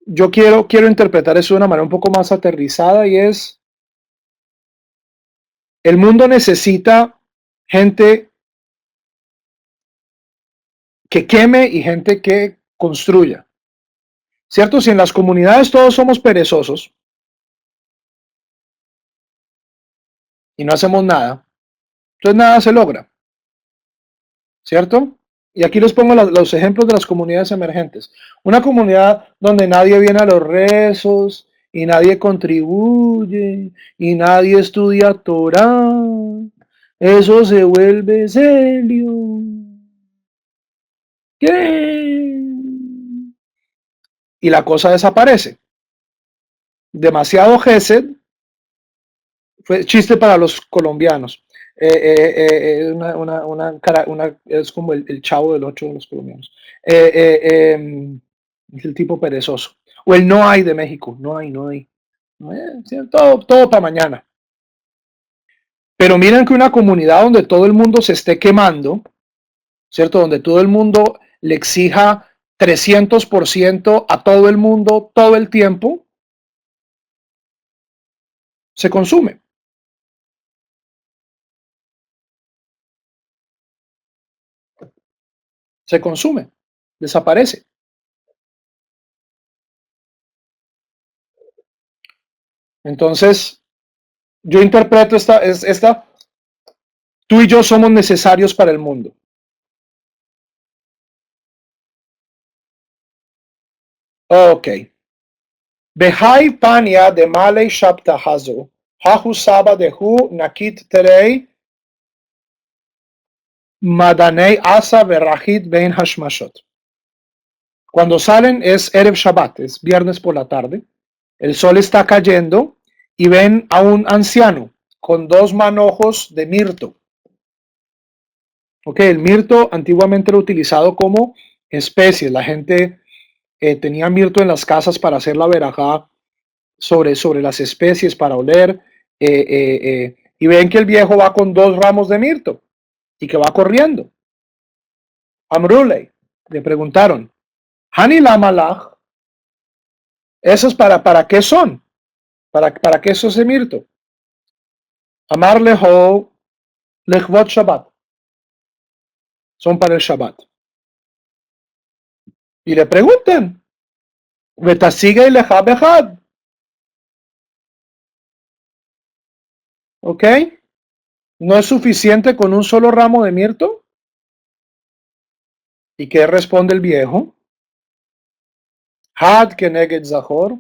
Yo quiero interpretar eso de una manera un poco más aterrizada y es, el mundo necesita gente que queme y gente que construya. ¿Cierto? Si en las comunidades todos somos perezosos y no hacemos nada, entonces nada se logra. ¿Cierto? Y aquí les pongo los ejemplos de las comunidades emergentes. Una comunidad donde nadie viene a los rezos y nadie contribuye y nadie estudia Torah. Eso se vuelve serio. ¿Qué? Y la cosa desaparece. Demasiado gesed fue chiste para los colombianos. Es como el chavo del 8 de los colombianos. Es el tipo perezoso. O el no hay de México. No hay. Todo para mañana. Pero miren que una comunidad donde todo el mundo se esté quemando, ¿cierto? Donde todo el mundo le exija 300% a todo el mundo todo el tiempo, se consume. Se consume. Desaparece. Entonces, yo interpreto esta, tú y yo somos necesarios para el mundo. Ok. Behai pania de malei shapta hazo, hahu saba de hu nakit terei, madanei asa verahit ben hashmashot. Cuando salen es Erev Shabbat, es viernes por la tarde, el sol está cayendo y ven a un anciano con dos manojos de mirto. Ok, el mirto antiguamente era utilizado como especie. La gente tenía mirto en las casas para hacer la verajá sobre las especies, para oler. Y ven que el viejo va con dos ramos de mirto y que va corriendo. Amruley, le preguntaron, Hani la malach, ¿esos para qué son? ¿Para qué es ese mirto? Amar leho lechvot Shabbat. Son para el Shabbat. Y le preguntan, Betasiga y leja bejad. ¿Ok? ¿No es suficiente con un solo ramo de mirto? ¿Y qué responde el viejo? Had keneged zahor,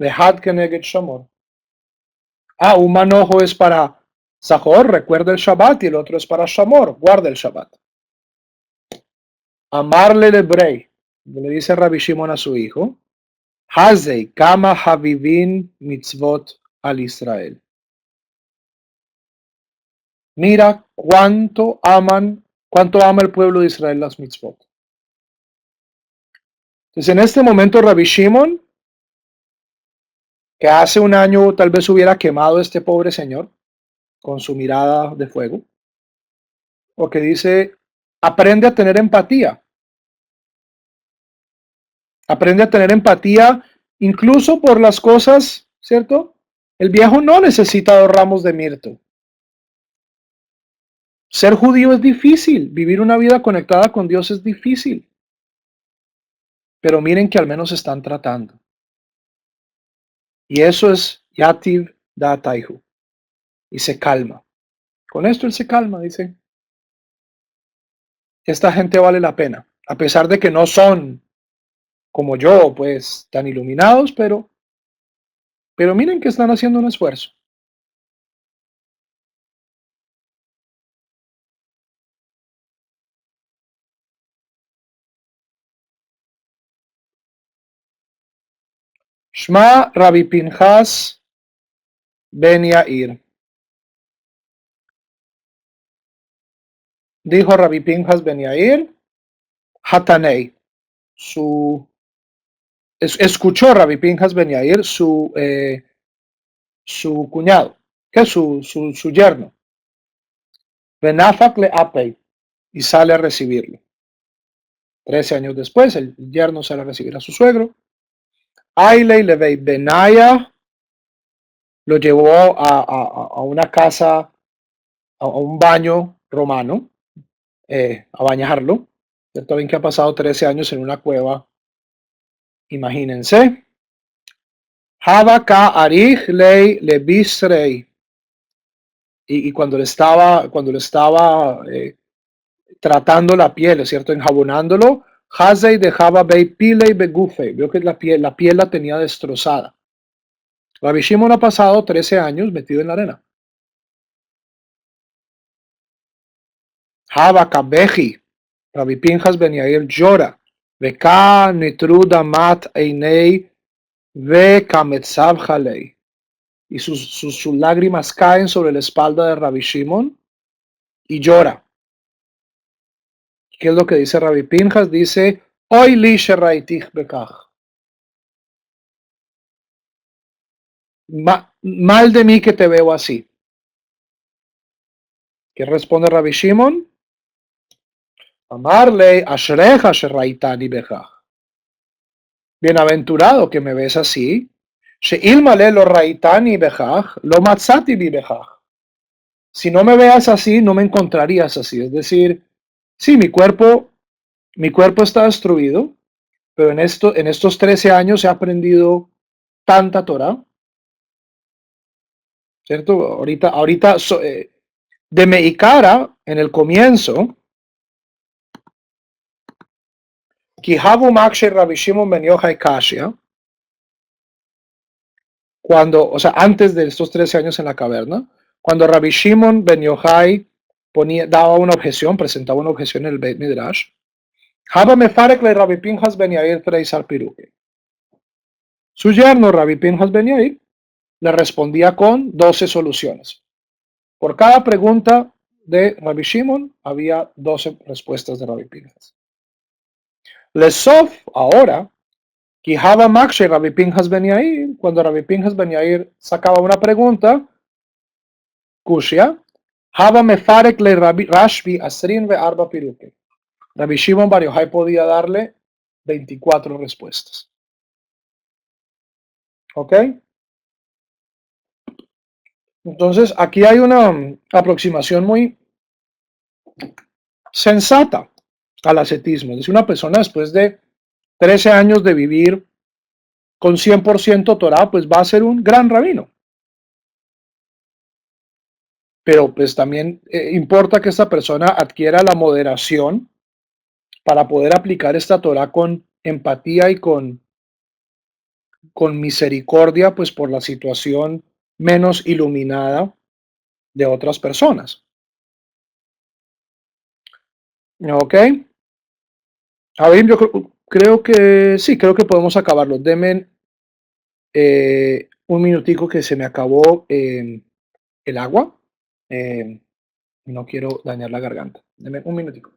had keneged shamor. Un manojo es para zahor, recuerda el Shabbat, y el otro es para shamor, guarda el Shabbat. Amarle lebrei, le dice Rabbi Shimon a su hijo, Hazei kama havivin mitzvot al Israel. Mira cuánto ama el pueblo de Israel las mitzvot. Entonces en este momento Rabbi Shimon, que hace un año tal vez hubiera quemado a este pobre señor con su mirada de fuego, o que dice, aprende a tener empatía. Aprende a tener empatía incluso por las cosas, ¿cierto? El viejo no necesita 2 ramos de mirto. Ser judío es difícil, vivir una vida conectada con Dios es difícil, pero miren que al menos están tratando. Y eso es Yativ Dataihu. Y se calma. Con esto él se calma, dice, esta gente vale la pena, a pesar de que no son como yo, pues tan iluminados, pero miren que están haciendo un esfuerzo. Shma Rabbi Pinchas Ben Yair. Dijo Rabbi Pinchas Ben Yair, Hatanei, escuchó Rabbi Pinchas Ben Yair, su cuñado, que es su yerno. Benafak le apei, y sale a recibirlo. 13 años después, el yerno sale a recibir a su suegro. Ailey Levei Benaya lo llevó a una casa, a un baño romano, a bañarlo. ¿Cierto? Ven que ha pasado 13 años en una cueva, imagínense. Habaka Arich Lei Lebisrei. Y cuando le estaba tratando la piel, ¿es cierto? Enjabonándolo, Hazei dejaba Bei Pilei Begufe. Vio que la piel la tenía destrozada. Rabbi Shimon ha pasado 13 años metido en la arena. Habaka Beji. Rabbi Pinchas Ben Yair llora. Veka Nitruda Mat Einei Ve Kametzav Halei. Y sus lágrimas caen sobre la espalda de Rabbi Shimon y llora. ¿Qué es lo que dice Rabbi Pinchas? Dice, Oy li sheraitich bekach. Mal de mí que te veo así. ¿Qué responde Rabbi Shimon? Amarle ashrecha sheraitani bekach. Bienaventurado que me ves así. Sheilmale lo raitani bekach, lo matzati bi bekach. Si no me veas así, no me encontrarías así. Es decir, sí, mi cuerpo está destruido, pero en estos 13 años he aprendido tanta Torah, ¿cierto? Ahorita de Meikara, en el comienzo, Kihabu Makshe Rabbi Shimon Ben Yochai Kashia, cuando, o sea, antes de estos 13 años en la caverna, cuando Rabbi Shimon Ben Yochai daba una objeción, presentaba una objeción en el Beit Midrash, Haba Mefarek le Rabbi Pinchas Ben Yair Treisar Piruke. Su yerno, Rabbi Pinchas Ben Yair, le respondía con 12 soluciones. Por cada pregunta de Rabbi Shimon había 12 respuestas de Rabbi Pinchas. Lesof, ahora, Kihaba Makshe Rabbi Pinchas Ben Yair, cuando Rabbi Pinchas Ben Yair sacaba una pregunta, Kushia, Haba Mefarek le Rabbi Rashbi Asrin ve Arba Piruke. Rabbi Shimon Bar Yochai podía darle 24 respuestas. ¿Ok? Entonces, aquí hay una aproximación muy sensata al ascetismo. Dice una persona después de 13 años de vivir con 100% Torah, pues va a ser un gran rabino. Pero pues también importa que esta persona adquiera la moderación para poder aplicar esta Torah con empatía y con misericordia, pues por la situación menos iluminada de otras personas. ¿Ok? A ver, yo creo que sí, creo que podemos acabarlo. Denme un minutico que se me acabó el agua. Eh, no quiero dañar la garganta. Denme un minutico.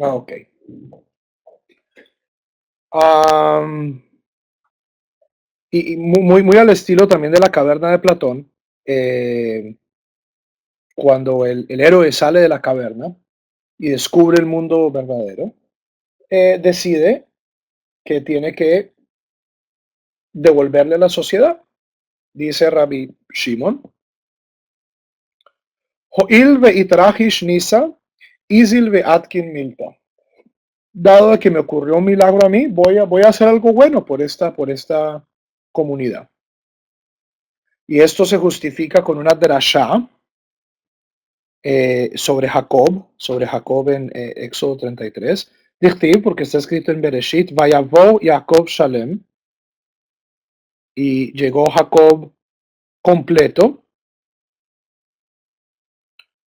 Ok. Am, y muy al estilo también de la caverna de Platón, cuando el héroe sale de la caverna y descubre el mundo verdadero, decide que tiene que devolverle a la sociedad. Dice Rabbi Shimon, Ho'il ve'itrahish nisa, izil ve'atkin milta. Dado que me ocurrió un milagro a mí, voy a hacer algo bueno por esta comunidad. Y esto se justifica con una drashá sobre Jacob en Éxodo 33. Dichtiv, porque está escrito en Bereshit, Vayavo Jacob Shalem, y llegó Jacob completo.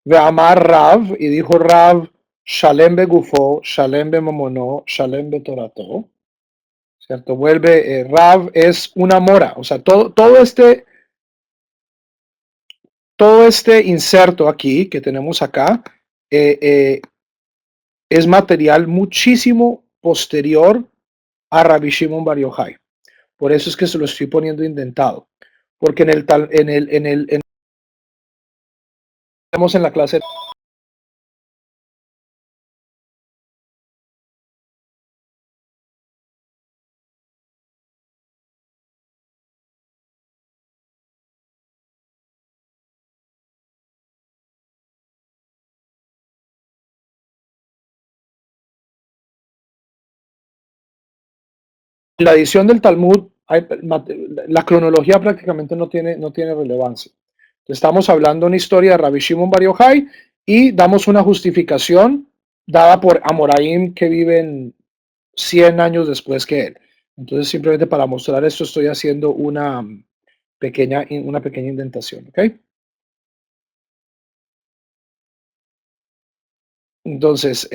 Ve Amar Rav, y dijo Rav, Shalem be Gufo, Shalem be Momono, Shalem be Torato. ¿Cierto? Vuelve, Rav es una mora, o sea, todo este inserto aquí que tenemos acá eh, eh, es material muchísimo posterior a Rabbi Shimon Bar Yochai. Por eso es que se lo estoy poniendo indentado. Porque tenemos en la clase la edición del Talmud, la cronología prácticamente no tiene relevancia. Estamos hablando de una historia de Rabbi Shimon Bar Yochai y damos una justificación dada por Amoraim que viven 100 años después que él. Entonces, simplemente para mostrar esto, estoy haciendo una pequeña indentación. ¿Ok? Entonces,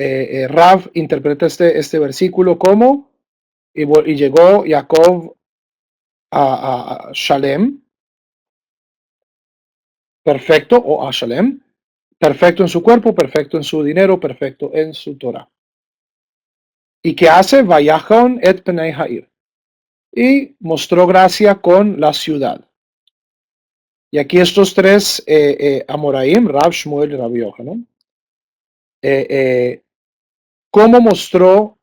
Rav interpreta este versículo como, y llegó Jacob a Shalem, perfecto, o a Shalem, perfecto en su cuerpo, perfecto en su dinero, perfecto en su Torah. ¿Y qué hace? Vayachon et Penei Ha'ir. Y mostró gracia con la ciudad. Y aquí estos tres Amoraim, Rav, Shmuel y Rabbi Yochanan, ¿cómo mostró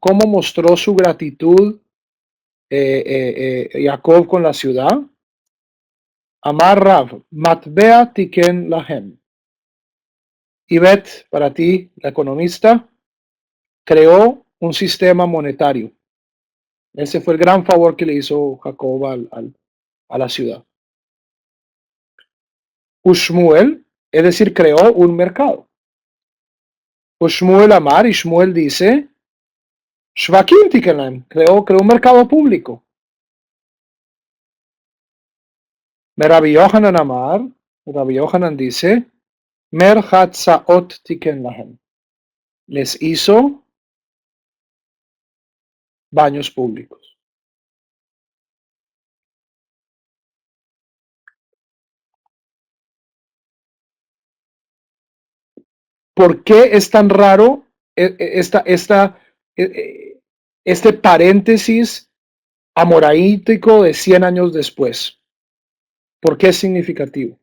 su gratitud Jacob con la ciudad? Amar Rav, Matbea Tiken Lahem. Ivette, para ti, la economista, creó un sistema monetario. Ese fue el gran favor que le hizo Jacob a la ciudad. Ushmuel, es decir, creó un mercado. Ushmuel Amar, y Shmuel dice, Shvakim Tiken Lahem, creó un mercado público. Rabbi Yohanan Amar, Rabbi Yohanan dice, Mer Hatzaot Tiken Lahem, les hizo baños públicos. ¿Por qué es tan raro este paréntesis amoraítico de 100 años después? ¿Por qué es significativo?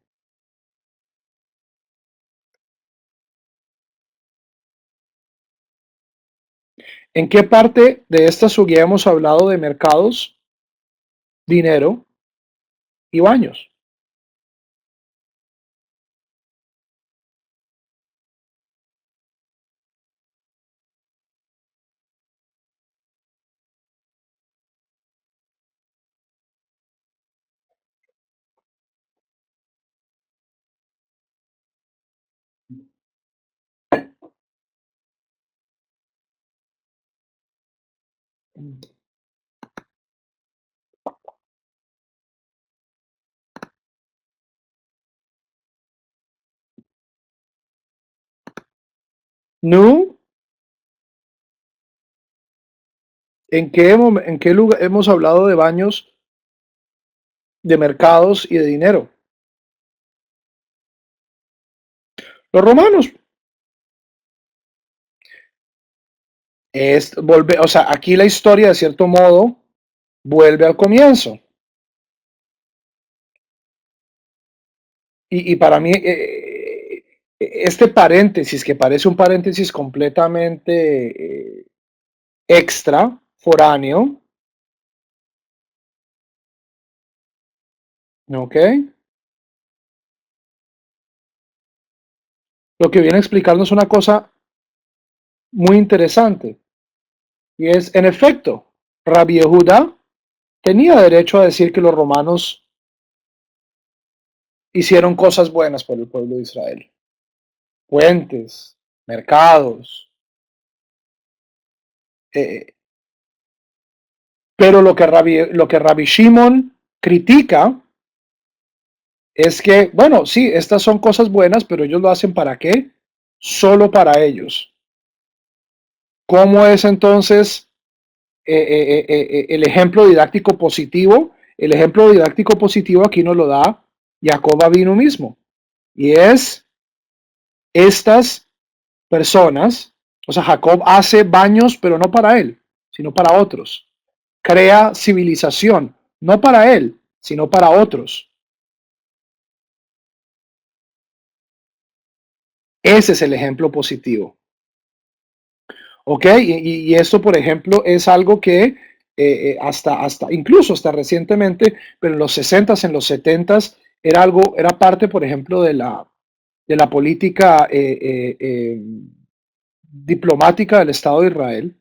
¿En qué parte de esta subguía hemos hablado de mercados, dinero y baños? No, ¿en qué lugar hemos hablado de baños, de mercados y de dinero? Los romanos. O sea, aquí la historia de cierto modo vuelve al comienzo. Y para mí, este paréntesis, que parece un paréntesis completamente extra, foráneo, ¿ok? Lo que viene a explicarnos una cosa muy interesante, y es, en efecto, Rabbi Yehuda tenía derecho a decir que los romanos hicieron cosas buenas por el pueblo de Israel. Puentes, mercados. Eh, pero lo que Rabbi Shimon critica es que, bueno, sí, estas son cosas buenas, pero ellos lo hacen ¿para qué? Solo para ellos. ¿Cómo es entonces el ejemplo didáctico positivo? El ejemplo didáctico positivo aquí nos lo da Jacob Avinu mismo. Y es estas personas, o sea, Jacob hace baños, pero no para él, sino para otros. Crea civilización, no para él, sino para otros. Ese es el ejemplo positivo. ¿Ok? Y esto, por ejemplo, es algo que incluso hasta recientemente, pero en los 60s, en los 70s, era parte, por ejemplo, de la política diplomática del Estado de Israel.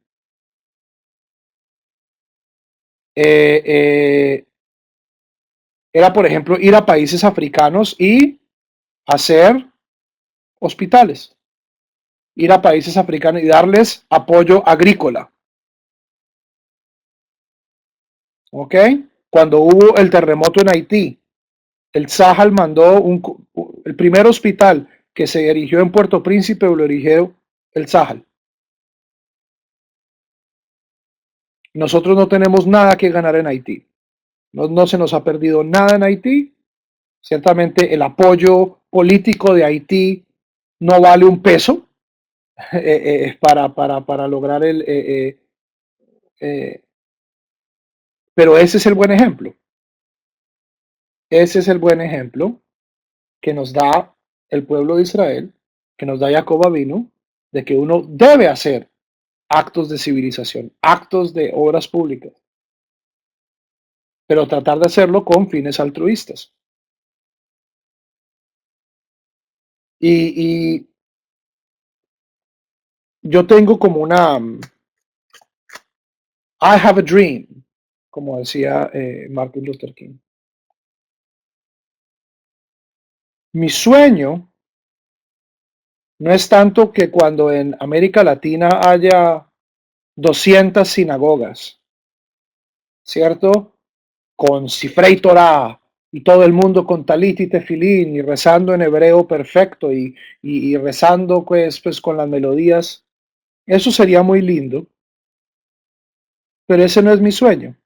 Eh, eh, Era, por ejemplo, ir a países africanos y hacer hospitales, ir a países africanos y darles apoyo agrícola. ¿Ok? Cuando hubo el terremoto en Haití, el Sahel mandó el primer hospital que se erigió en Puerto Príncipe, lo erigió el Sahel. Nosotros no tenemos nada que ganar en Haití. No se nos ha perdido nada en Haití. Ciertamente el apoyo político de Haití no vale un peso para lograr eh, pero ese es el buen ejemplo. Ese es el buen ejemplo que nos da el pueblo de Israel, que nos da Jacob Avinu, de que uno debe hacer actos de civilización, actos de obras públicas, pero tratar de hacerlo con fines altruistas. Y yo tengo como I have a dream, como decía Martin Luther King. Mi sueño no es tanto que cuando en América Latina haya 200 sinagogas, ¿cierto? Con Sifrei Torah y todo el mundo con talit y tefilín y rezando en hebreo perfecto y rezando pues con las melodías. Eso sería muy lindo, pero ese no es mi sueño.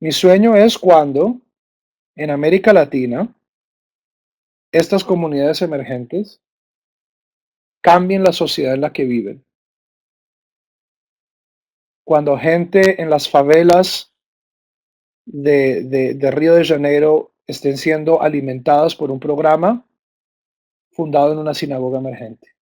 Mi sueño es cuando en América Latina estas comunidades emergentes cambien la sociedad en la que viven. Cuando gente en las favelas de Río de Janeiro estén siendo alimentadas por un programa fundado en una sinagoga emergente.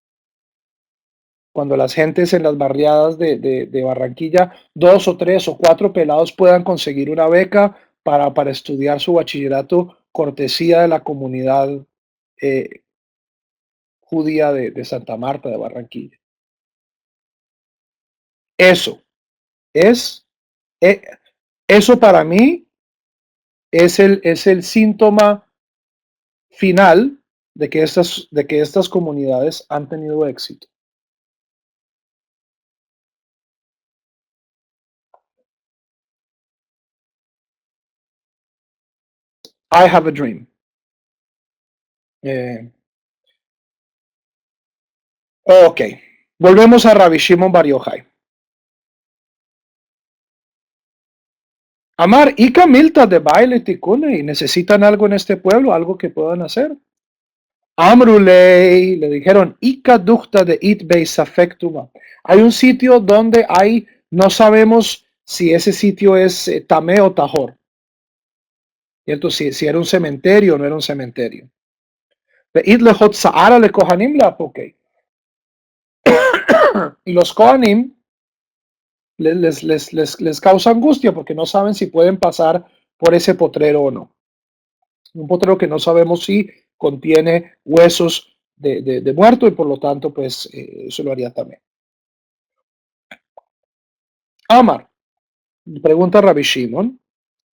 Cuando las gentes en las barriadas de Barranquilla, 2 o 3 o 4 pelados puedan conseguir una beca para estudiar su bachillerato, cortesía de la comunidad eh, judía de Santa Marta, de Barranquilla. Eso es, eh, eso para mí es el síntoma final de que estas comunidades han tenido éxito. I have a dream. Eh, ok, volvemos a Rabbi Shimon Bar Yochai. Amar y Camilta de baile ticune y necesitan algo en este pueblo, algo que puedan hacer. Amrulei, le dijeron, Ika dukta de itbei safektuma. Hay un sitio donde no sabemos si ese sitio es tamé o tajor. ¿Cierto? Si era un cementerio o no era un cementerio. Y los Kohanim les causa angustia porque no saben si pueden pasar por ese potrero o no. Un potrero que no sabemos si contiene huesos de muerto y por lo tanto, pues eso lo haría también. Amar, pregunta Rabbi Shimon,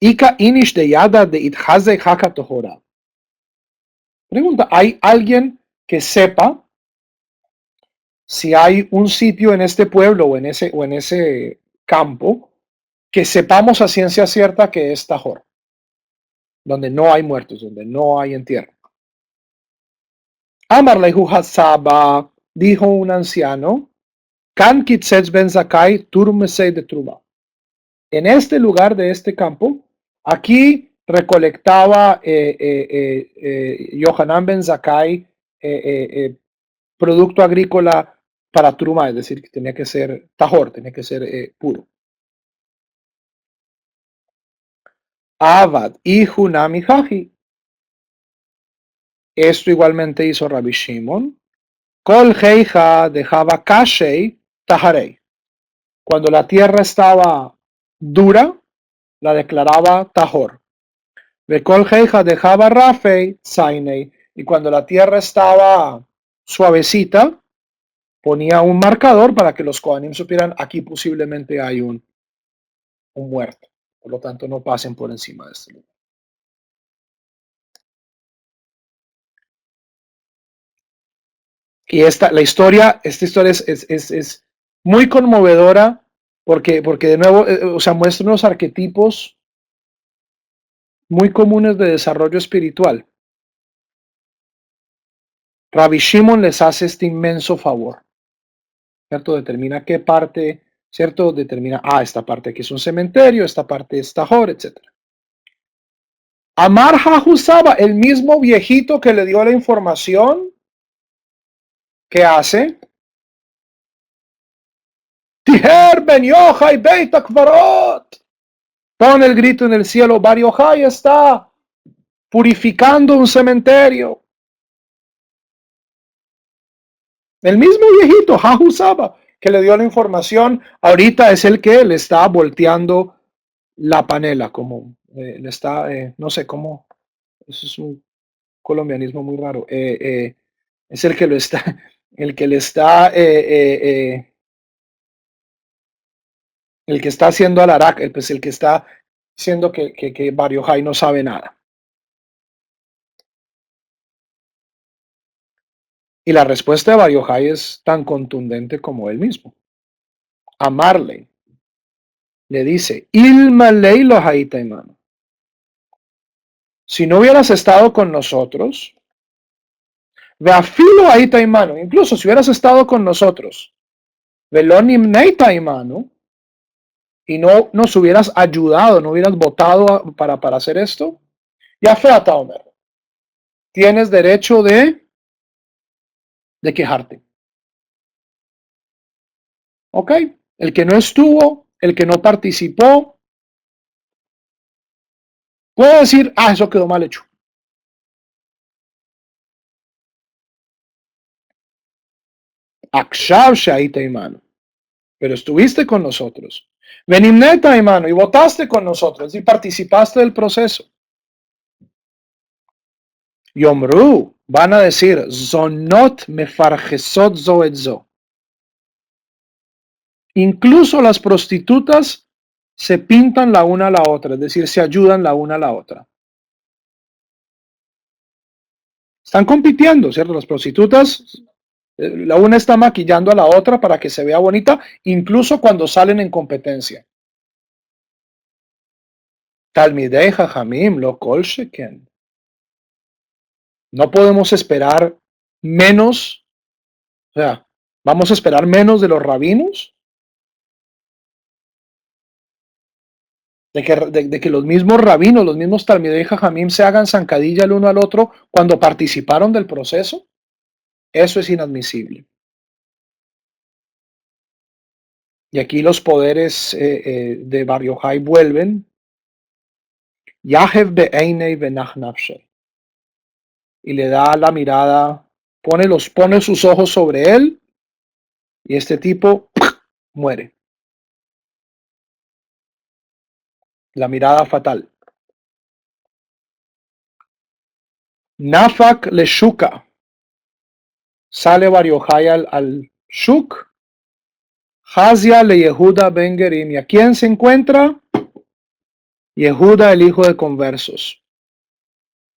Ika inish de yada de ithaze haka tohora. Pregunta, ¿hay alguien que sepa si hay un sitio en este pueblo o en ese campo que sepamos a ciencia cierta que es Tahor, donde no hay muertos, donde no hay entierro? Amar Lehu Hatzaba, dijo un anciano, Kan Kitzetz Ben Zakai Turmesei de Truma. En este lugar de este campo, aquí recolectaba Yohanan Ben Zakai producto agrícola para Truma, es decir, que tenía que ser Tahor, tenía que ser puro. Avad y Hunami Haji. Esto igualmente hizo Rabbi Shimon. Kol Heija dejaba Kashei Taharei. Cuando la tierra estaba dura, la declaraba Tahor. Bekol Heija dejaba Rafei Zainei. Y cuando la tierra estaba suavecita, ponía un marcador para que los Kohanim supieran aquí posiblemente hay un muerto. Por lo tanto, no pasen por encima de este lugar. Y esta historia es muy conmovedora porque de nuevo, o sea, muestra unos arquetipos muy comunes de desarrollo espiritual. Rabbi Shimon les hace este inmenso favor, ¿cierto? Determina qué parte, ¿cierto? Determina, esta parte aquí es un cementerio, esta parte es Tahor, etc. Amar Hahusaba, el mismo viejito que le dio la información, ¿qué hace? Tiher ben Yochai Beit Akvarot. Pone el grito en el cielo, Bar Yochai está purificando un cementerio. El mismo viejito, Jahu Saba, que le dio la información, ahorita es el que le está volteando la panela, como le está, no sé cómo, eso es un colombianismo muy raro. Es el que lo está, el que le está, el que está haciendo al Arak, pues el que está diciendo que Bar Yochai no sabe nada. Y la respuesta de Bar Yochai es tan contundente como él mismo. Amarle. Le dice, Ilma Leilo Haitaimano. Si no hubieras estado con nosotros, Veafilo Haitaimano, incluso si hubieras estado con nosotros, Velonim Neitaimano, y no nos hubieras ayudado, no hubieras votado para hacer esto, ya feata Omer. Tienes derecho de quejarte. ¿Ok? El que no estuvo, el que no participó, puede decir, eso quedó mal hecho. Akshav Shaita Imano. Pero estuviste con nosotros. Venimneta Imano y votaste con nosotros y participaste del proceso. Yomru, van a decir, Zonot mefarjesot zo et zo. Incluso las prostitutas se pintan la una a la otra, es decir, se ayudan la una a la otra. Están compitiendo, ¿cierto? Las prostitutas, la una está maquillando a la otra para que se vea bonita, incluso cuando salen en competencia. Talmidei Jajamim lo kol sheken. No podemos esperar menos, o sea, vamos a esperar menos de los rabinos. de que los mismos rabinos, los mismos Talmidei Jajamim se hagan zancadilla el uno al otro cuando participaron del proceso, eso es inadmisible. Y aquí los poderes de Bar Yochai vuelven. Yahev be'einei benach nafshe. Y le da la mirada, pone sus ojos sobre él, y este tipo muere. La mirada fatal. Nafak le shuka. Sale Bar Yochai al shuk. Hazia le Yehuda ben Gerim. ¿Y a quién se encuentra? Yehuda, el hijo de conversos,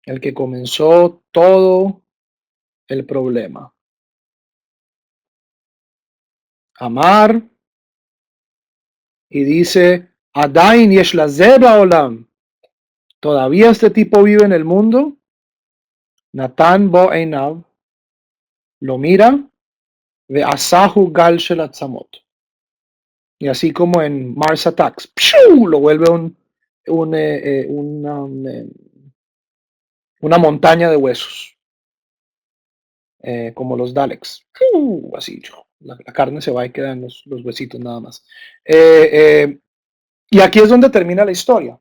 el que comenzó todo el problema. Amar, y dice, Adain yesh lazeh ba'olam. Todavía este tipo vive en el mundo. Natan bo einav. Lo mira. Ve asahu gal shel atzamot. Y así como en Mars Attacks, ¡piu! Lo vuelve una montaña de huesos, como los Daleks. Así, la carne se va y quedan los huesitos nada más. Y aquí es donde termina la historia.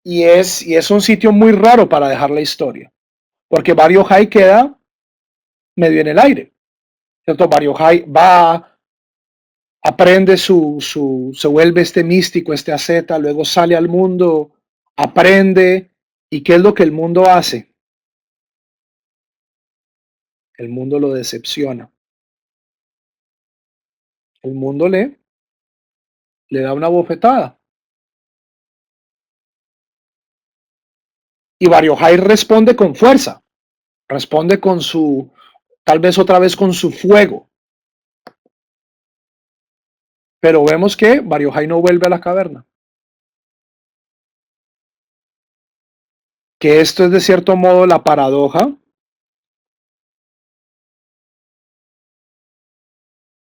Y es un sitio muy raro para dejar la historia, porque Bar Yochai queda medio en el aire. ¿Cierto? Bar Yochai va, aprende se vuelve este místico, este asceta, luego sale al mundo, aprende, ¿y qué es lo que el mundo hace? El mundo lo decepciona. El mundo le da una bofetada. Y Bar Yochai responde con fuerza, responde con tal vez otra vez con su fuego. Pero vemos que Bar Yochai no vuelve a la caverna. Que esto es de cierto modo la paradoja